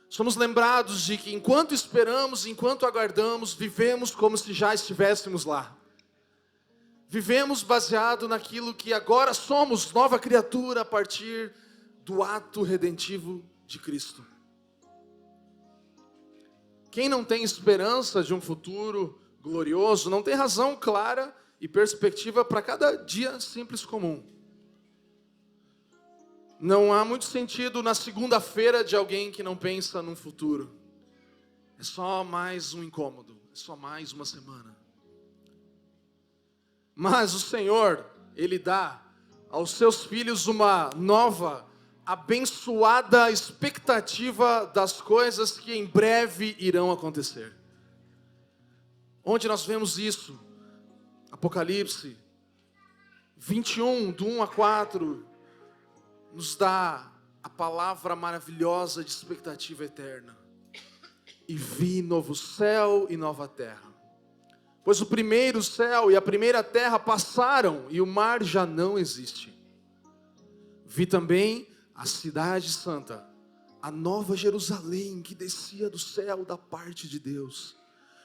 Somos lembrados de que enquanto esperamos, enquanto aguardamos, vivemos como se já estivéssemos lá. Vivemos baseado naquilo que agora somos, nova criatura a partir do ato redentivo de Cristo. Quem não tem esperança de um futuro glorioso, não tem razão clara e perspectiva para cada dia simples comum. Não há muito sentido na segunda-feira de alguém que não pensa num futuro. É só mais um incômodo, é só mais uma semana. Mas o Senhor, Ele dá aos seus filhos uma nova, abençoada expectativa das coisas que em breve irão acontecer. Onde nós vemos isso? Apocalipse 21, do 1 a 4, nos dá a palavra maravilhosa de expectativa eterna. E vi novo céu e nova terra. Pois o primeiro céu e a primeira terra passaram e o mar já não existe. Vi também a cidade santa, a nova Jerusalém que descia do céu da parte de Deus,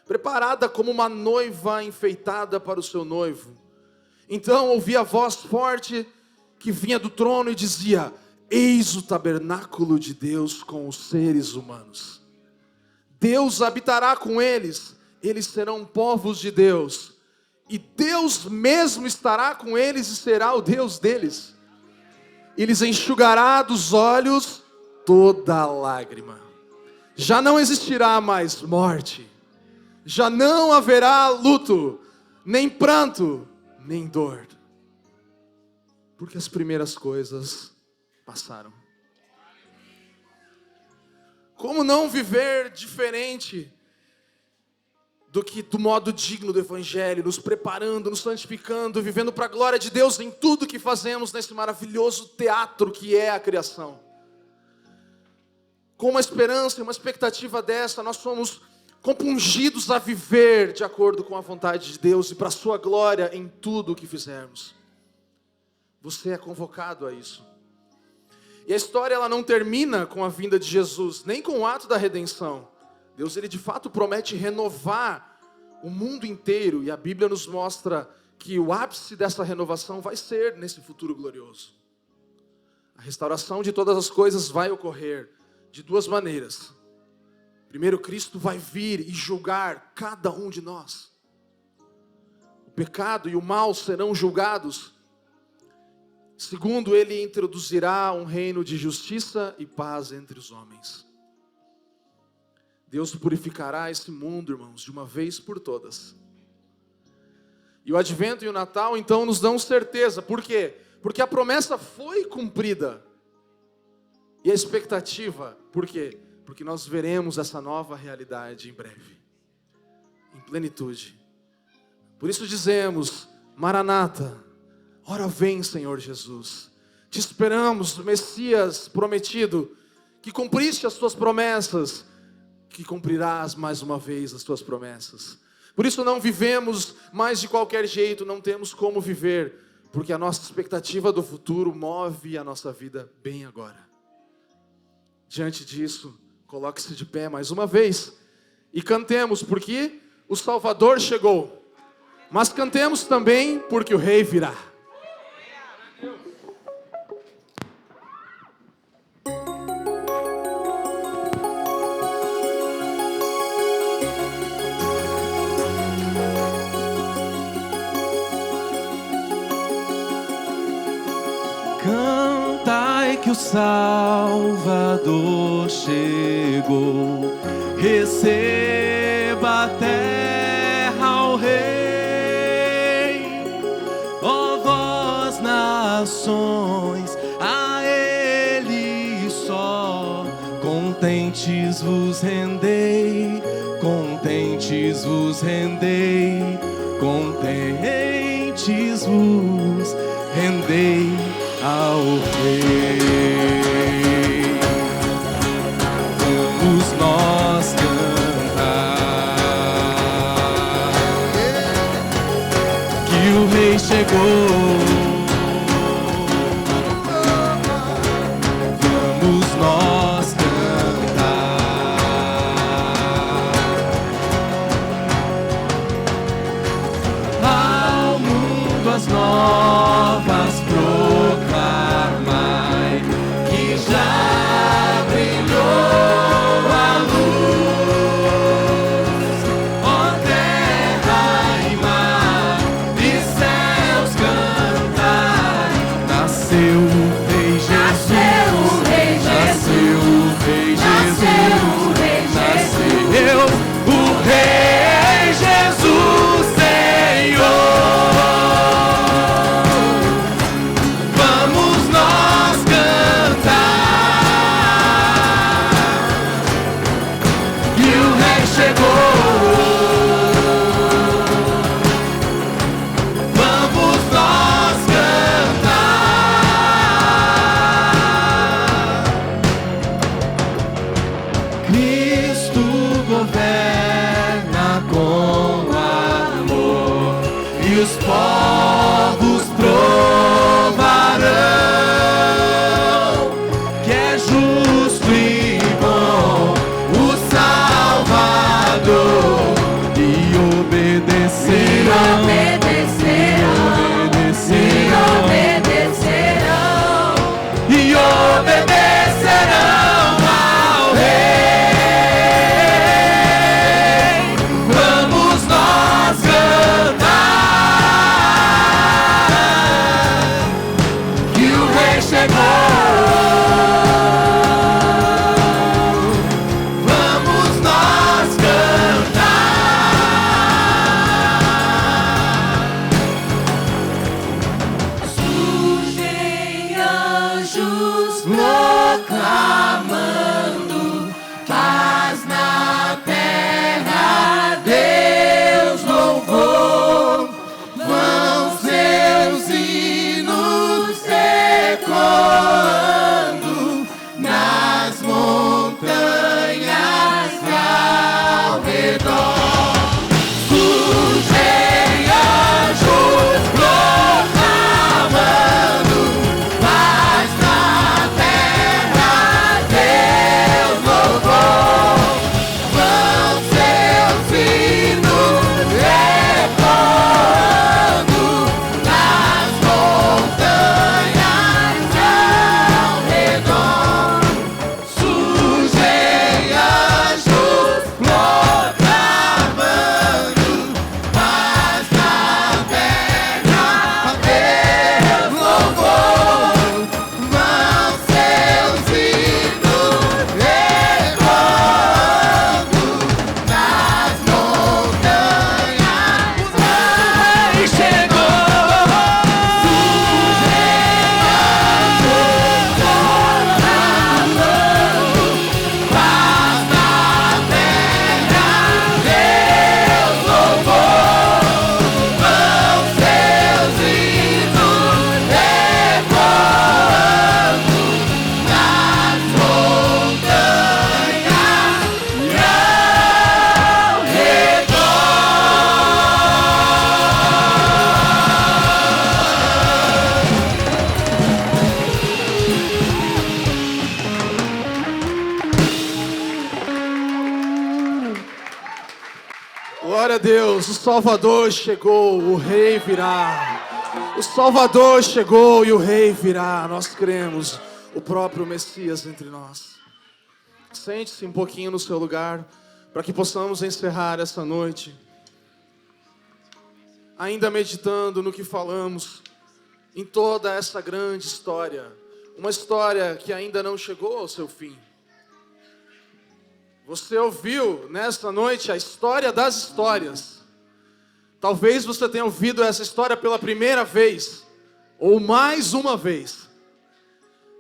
preparada como uma noiva enfeitada para o seu noivo. Então ouvi a voz forte que vinha do trono e dizia: eis o tabernáculo de Deus com os seres humanos. Deus habitará com eles. Eles serão povos de Deus, e Deus mesmo estará com eles e será o Deus deles. E lhes enxugará dos olhos toda lágrima. Já não existirá mais morte, já não haverá luto, nem pranto, nem dor, porque as primeiras coisas passaram. Como não viver diferente do modo digno do Evangelho, nos preparando, nos santificando, vivendo para a glória de Deus em tudo que fazemos nesse maravilhoso teatro que é a criação. Com uma esperança e uma expectativa dessa, nós somos compungidos a viver de acordo com a vontade de Deus e para a sua glória em tudo o que fizermos. Você é convocado a isso. E a história ela não termina com a vinda de Jesus, nem com o ato da redenção. Deus ele de fato promete renovar o mundo inteiro, e a Bíblia nos mostra que o ápice dessa renovação vai ser nesse futuro glorioso. A restauração de todas as coisas vai ocorrer de duas maneiras. Primeiro, Cristo vai vir e julgar cada um de nós. O pecado e o mal serão julgados. Segundo, ele introduzirá um reino de justiça e paz entre os homens. Deus purificará esse mundo, irmãos, de uma vez por todas. E o Advento e o Natal, então, nos dão certeza. Por quê? Porque a promessa foi cumprida. E a expectativa, por quê? Porque nós veremos essa nova realidade em breve, em plenitude. Por isso dizemos, Maranata, ora vem, Senhor Jesus. Te esperamos, Messias prometido, que cumpriste as tuas promessas, que cumprirás mais uma vez as tuas promessas. Por isso não vivemos mais de qualquer jeito, não temos como viver, porque a nossa expectativa do futuro move a nossa vida bem agora. Diante disso, coloque-se de pé mais uma vez e cantemos, porque o Salvador chegou. Mas cantemos também, porque o Rei virá. Cantai que o Salvador chegou, receba a terra ao Rei. Ó vós nações, a Ele só, contentes vos rendei, contentes vos rendei, contentes vos rendei ao Rei. Vamos nós cantar que o Rei chegou. Vamos nós cantar ao mundo as novas proclamai, que já brilhou a luz. Ó terra e mar e céus cantai, nasceu o Rei Jesus, nasceu o Rei Jesus, nasceu o Rei Jesus, Senhor. Vamos nós cantar que o Rei chegou. Vamos nós cantar. Cristo governa com amor e os povos provarão que é justo e bom o Salvador, e obedecerão, e obedecerão ao Rei. Vamos nós cantar que o Rei chegou. Vamos nós cantar. Surgem anjos proclamando paz na terra, Deus louvor. Vão seus hinos ecoando nas montanhas ao redor. Surgem anjos proclamando paz na Glória a Deus, o Salvador chegou, o Rei virá. O Salvador chegou e o Rei virá. Nós cremos, o próprio Messias entre nós. Sente-se um pouquinho no seu lugar, para que possamos encerrar essa noite, ainda meditando no que falamos, em toda essa grande história. Uma história que ainda não chegou ao seu fim. Você ouviu nesta noite a história das histórias. Talvez você tenha ouvido essa história pela primeira vez, ou mais uma vez.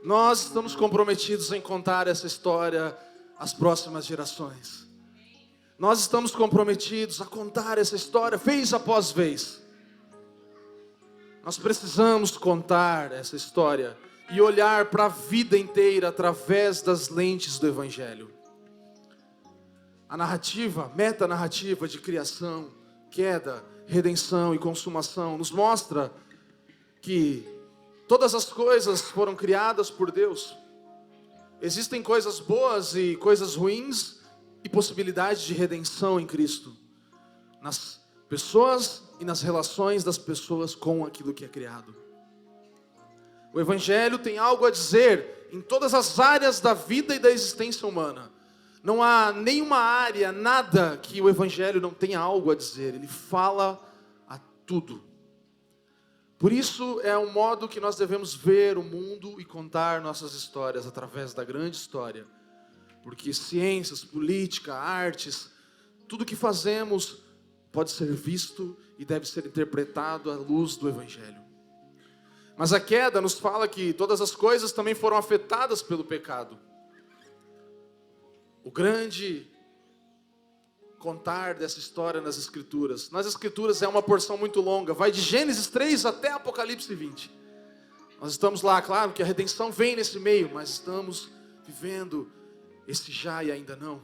Nós estamos comprometidos em contar essa história às próximas gerações. Nós estamos comprometidos a contar essa história vez após vez. Nós precisamos contar essa história e olhar para a vida inteira através das lentes do Evangelho. A narrativa, metanarrativa de criação, queda, redenção e consumação nos mostra que todas as coisas foram criadas por Deus. Existem coisas boas e coisas ruins e possibilidade de redenção em Cristo, nas pessoas e nas relações das pessoas com aquilo que é criado. O Evangelho tem algo a dizer em todas as áreas da vida e da existência humana. Não há nenhuma área, nada que o Evangelho não tenha algo a dizer. Ele fala a tudo. Por isso é um modo que nós devemos ver o mundo e contar nossas histórias através da grande história. Porque ciências, política, artes, tudo que fazemos pode ser visto e deve ser interpretado à luz do Evangelho. Mas a queda nos fala que todas as coisas também foram afetadas pelo pecado. O grande contar dessa história nas Escrituras. Nas Escrituras é uma porção muito longa, vai de Gênesis 3 até Apocalipse 20. Nós estamos lá, claro que a redenção vem nesse meio, mas estamos vivendo esse já e ainda não.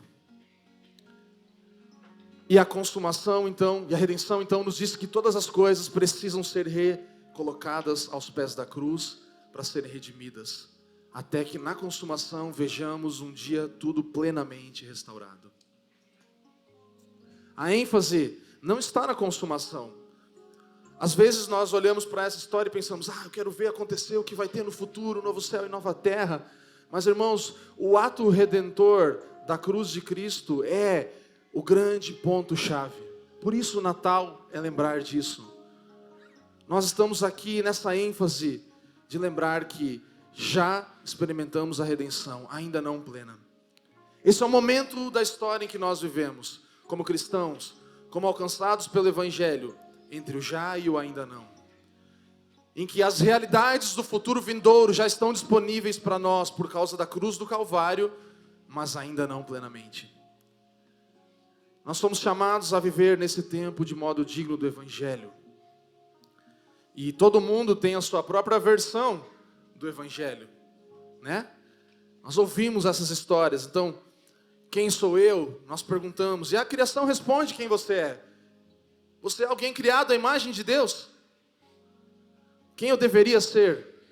E a consumação então, e a redenção então nos diz que todas as coisas precisam ser recolocadas aos pés da cruz para serem redimidas. Até que na consumação vejamos um dia tudo plenamente restaurado. A ênfase não está na consumação. Às vezes nós olhamos para essa história e pensamos, eu quero ver acontecer o que vai ter no futuro, novo céu e nova terra. Mas irmãos, o ato redentor da cruz de Cristo é o grande ponto-chave. Por isso o Natal é lembrar disso. Nós estamos aqui nessa ênfase de lembrar que já experimentamos a redenção, ainda não plena. Esse é o momento da história em que nós vivemos, como cristãos, como alcançados pelo Evangelho, entre o já e o ainda não. Em que as realidades do futuro vindouro já estão disponíveis para nós por causa da cruz do Calvário, mas ainda não plenamente. Nós somos chamados a viver nesse tempo de modo digno do Evangelho. E todo mundo tem a sua própria versão do Evangelho, né? Nós ouvimos essas histórias, então, quem sou eu? Nós perguntamos, e a criação responde quem você é. Você é alguém criado à imagem de Deus? Quem eu deveria ser?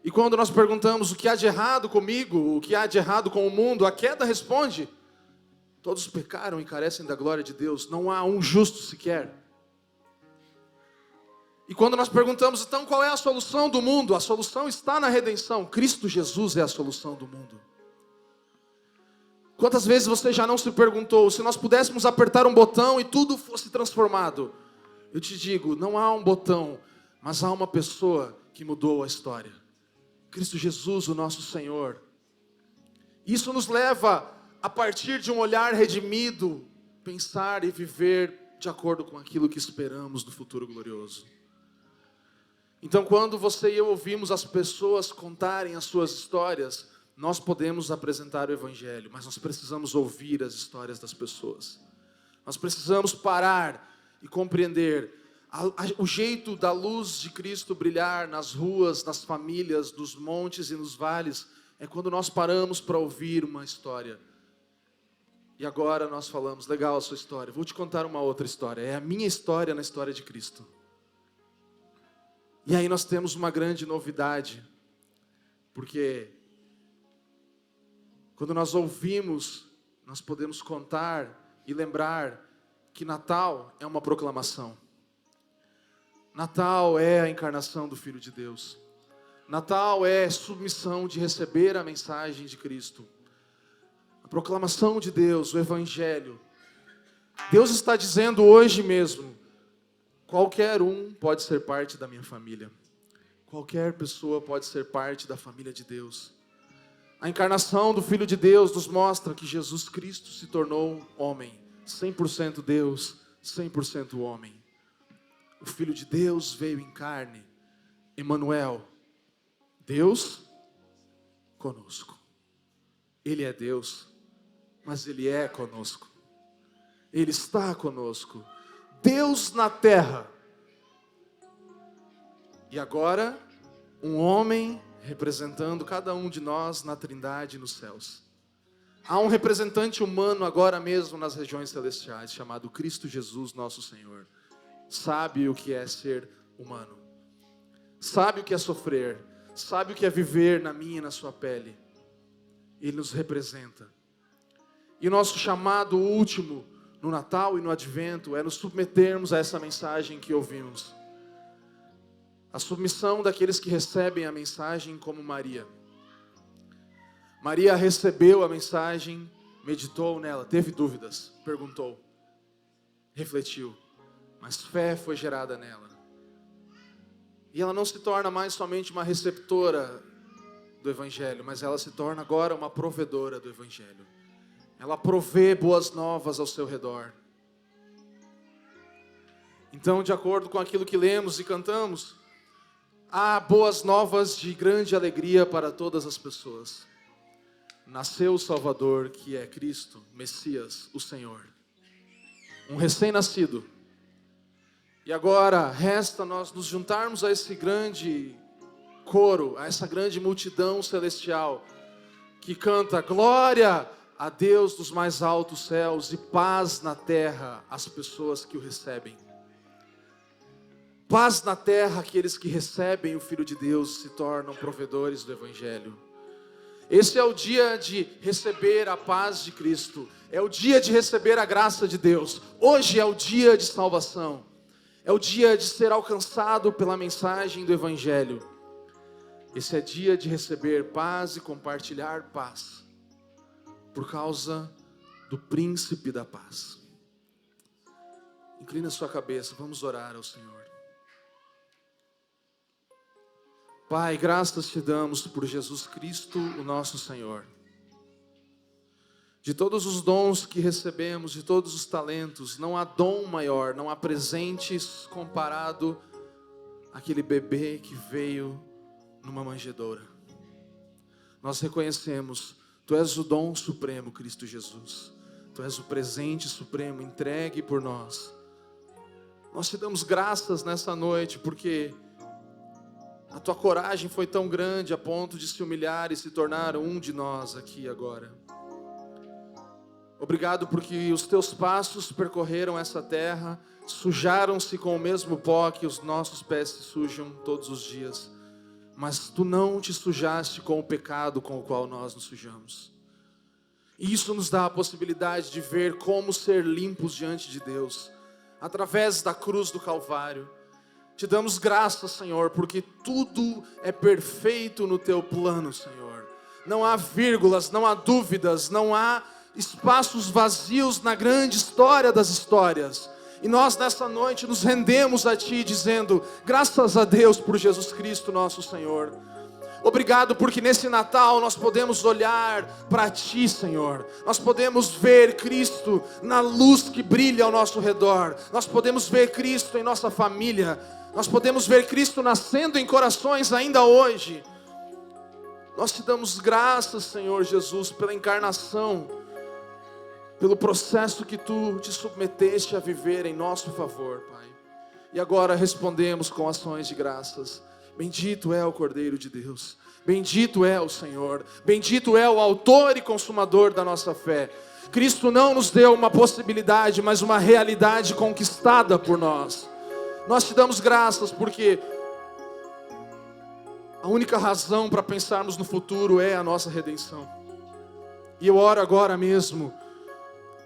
E quando nós perguntamos o que há de errado comigo, o que há de errado com o mundo, a queda responde, todos pecaram e carecem da glória de Deus, não há um justo sequer. E quando nós perguntamos, então, qual é a solução do mundo? A solução está na redenção. Cristo Jesus é a solução do mundo. Quantas vezes você já não se perguntou, se nós pudéssemos apertar um botão e tudo fosse transformado? Eu te digo, não há um botão, mas há uma pessoa que mudou a história. Cristo Jesus, o nosso Senhor. Isso nos leva, a partir de um olhar redimido, pensar e viver de acordo com aquilo que esperamos do futuro glorioso. Então, quando você e eu ouvimos as pessoas contarem as suas histórias, nós podemos apresentar o Evangelho, mas nós precisamos ouvir as histórias das pessoas. Nós precisamos parar e compreender o jeito da luz de Cristo brilhar nas ruas, nas famílias, nos montes e nos vales, é quando nós paramos para ouvir uma história. E agora nós falamos, legal a sua história, vou te contar uma outra história, é a minha história na história de Cristo. E aí nós temos uma grande novidade, porque quando nós ouvimos, nós podemos contar e lembrar que Natal é uma proclamação. Natal é a encarnação do Filho de Deus. Natal é submissão de receber a mensagem de Cristo. A proclamação de Deus, o Evangelho. Deus está dizendo hoje mesmo, qualquer um pode ser parte da minha família. Qualquer pessoa pode ser parte da família de Deus. A encarnação do Filho de Deus nos mostra que Jesus Cristo se tornou homem. 100% Deus, 100% homem. O Filho de Deus veio em carne. Emmanuel, Deus conosco. Ele é Deus, mas Ele é conosco. Ele está conosco. Deus na terra. E agora, um homem representando cada um de nós na Trindade nos céus. Há um representante humano agora mesmo nas regiões celestiais, chamado Cristo Jesus, nosso Senhor. Sabe o que é ser humano. Sabe o que é sofrer. Sabe o que é viver na minha e na sua pele. Ele nos representa. E o nosso chamado último no Natal e no Advento é nos submetermos a essa mensagem que ouvimos. A submissão daqueles que recebem a mensagem como Maria. Maria recebeu a mensagem, meditou nela, teve dúvidas, perguntou, refletiu, mas fé foi gerada nela. E ela não se torna mais somente uma receptora do Evangelho, mas ela se torna agora uma provedora do Evangelho. Ela provê boas novas ao seu redor. Então, de acordo com aquilo que lemos e cantamos, há boas novas de grande alegria para todas as pessoas. Nasceu o Salvador, que é Cristo, Messias, o Senhor. Um recém-nascido. E agora resta nós nos juntarmos a esse grande coro, a essa grande multidão celestial, que canta glória a Deus dos mais altos céus e paz na terra às pessoas que o recebem. Paz na terra, aqueles que recebem o Filho de Deus se tornam provedores do Evangelho. Esse é o dia de receber a paz de Cristo. É o dia de receber a graça de Deus. Hoje é o dia de salvação. É o dia de ser alcançado pela mensagem do Evangelho. Esse é dia de receber paz e compartilhar paz. Por causa do Príncipe da Paz. Inclina sua cabeça, vamos orar ao Senhor. Pai, graças te damos por Jesus Cristo, o nosso Senhor. De todos os dons que recebemos, de todos os talentos, não há dom maior, não há presentes comparado àquele bebê que veio numa manjedoura. Nós reconhecemos, Tu és o dom supremo, Cristo Jesus. Tu és o presente supremo entregue por nós. Nós te damos graças nessa noite, porque a Tua coragem foi tão grande a ponto de se humilhar e se tornar um de nós aqui agora. Obrigado porque os Teus passos percorreram essa terra, sujaram-se com o mesmo pó que os nossos pés se sujam todos os dias. Mas Tu não te sujaste com o pecado com o qual nós nos sujamos. E isso nos dá a possibilidade de ver como ser limpos diante de Deus, através da cruz do Calvário. Te damos graças, Senhor, porque tudo é perfeito no Teu plano, Senhor. Não há vírgulas, não há dúvidas, não há espaços vazios na grande história das histórias. E nós nessa noite nos rendemos a Ti dizendo, graças a Deus por Jesus Cristo nosso Senhor. Obrigado porque nesse Natal nós podemos olhar para Ti, Senhor. Nós podemos ver Cristo na luz que brilha ao nosso redor. Nós podemos ver Cristo em nossa família. Nós podemos ver Cristo nascendo em corações ainda hoje. Nós Te damos graças, Senhor Jesus, pela encarnação, pelo processo que Tu te submeteste a viver em nosso favor, Pai. E agora respondemos com ações de graças. Bendito é o Cordeiro de Deus. Bendito é o Senhor. Bendito é o autor e consumador da nossa fé. Cristo não nos deu uma possibilidade, mas uma realidade conquistada por nós. Nós Te damos graças porque a única razão para pensarmos no futuro é a nossa redenção. E eu oro agora mesmo,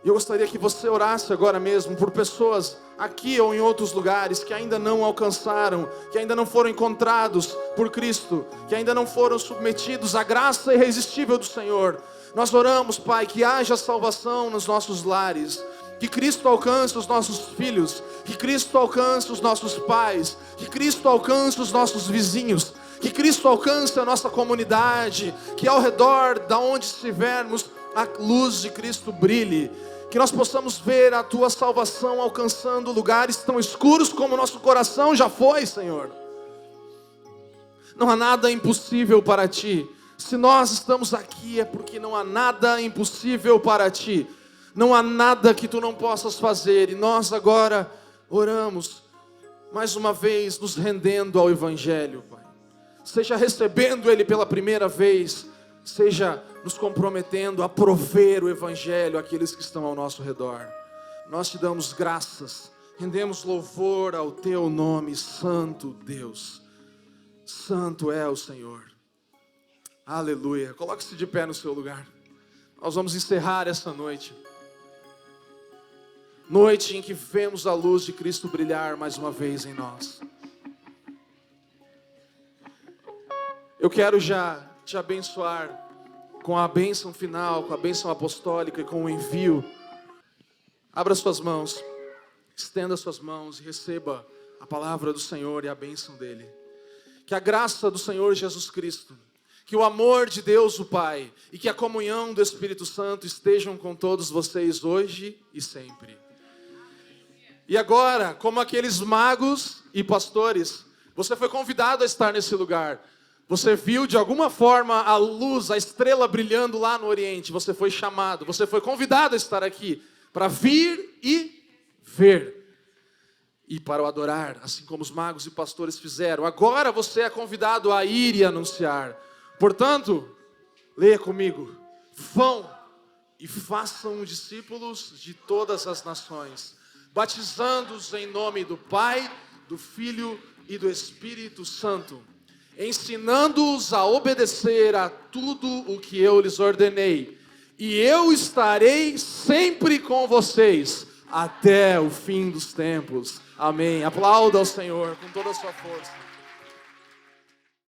E eu gostaria que você orasse agora mesmo por pessoas aqui ou em outros lugares que ainda não alcançaram, que ainda não foram encontrados por Cristo, que ainda não foram submetidos à graça irresistível do Senhor. Nós oramos, Pai, que haja salvação nos nossos lares, que Cristo alcance os nossos filhos, que Cristo alcance os nossos pais, que Cristo alcance os nossos vizinhos, que Cristo alcance a nossa comunidade, que ao redor da onde estivermos a luz de Cristo brilhe, que nós possamos ver a Tua salvação alcançando lugares tão escuros como o nosso coração já foi, Senhor. Não há nada impossível para Ti. Se nós estamos aqui é porque não há nada impossível para Ti. Não há nada que Tu não possas fazer. E nós agora oramos, mais uma vez, nos rendendo ao Evangelho, Pai. Seja recebendo Ele pela primeira vez, seja nos comprometendo a prover o Evangelho àqueles que estão ao nosso redor. Nós Te damos graças, rendemos louvor ao Teu nome, Santo Deus. Santo é o Senhor. Aleluia. Coloque-se de pé no seu lugar. Nós vamos encerrar essa noite. Noite em que vemos a luz de Cristo brilhar mais uma vez em nós. Eu quero já te abençoar com a bênção final, com a bênção apostólica e com o envio. Abra suas mãos, estenda suas mãos e receba a palavra do Senhor e a bênção dEle. Que a graça do Senhor Jesus Cristo, que o amor de Deus o Pai e que a comunhão do Espírito Santo estejam com todos vocês hoje e sempre. E agora, como aqueles magos e pastores, você foi convidado a estar nesse lugar. Você viu de alguma forma a luz, a estrela brilhando lá no Oriente. Você foi chamado, você foi convidado a estar aqui para vir e ver. E para o adorar, assim como os magos e pastores fizeram. Agora você é convidado a ir e anunciar. Portanto, leia comigo. Vão e façam discípulos de todas as nações, batizando-os em nome do Pai, do Filho e do Espírito Santo, ensinando-os a obedecer a tudo o que eu lhes ordenei. E eu estarei sempre com vocês até o fim dos tempos. Amém. Aplauda ao Senhor com toda a sua força.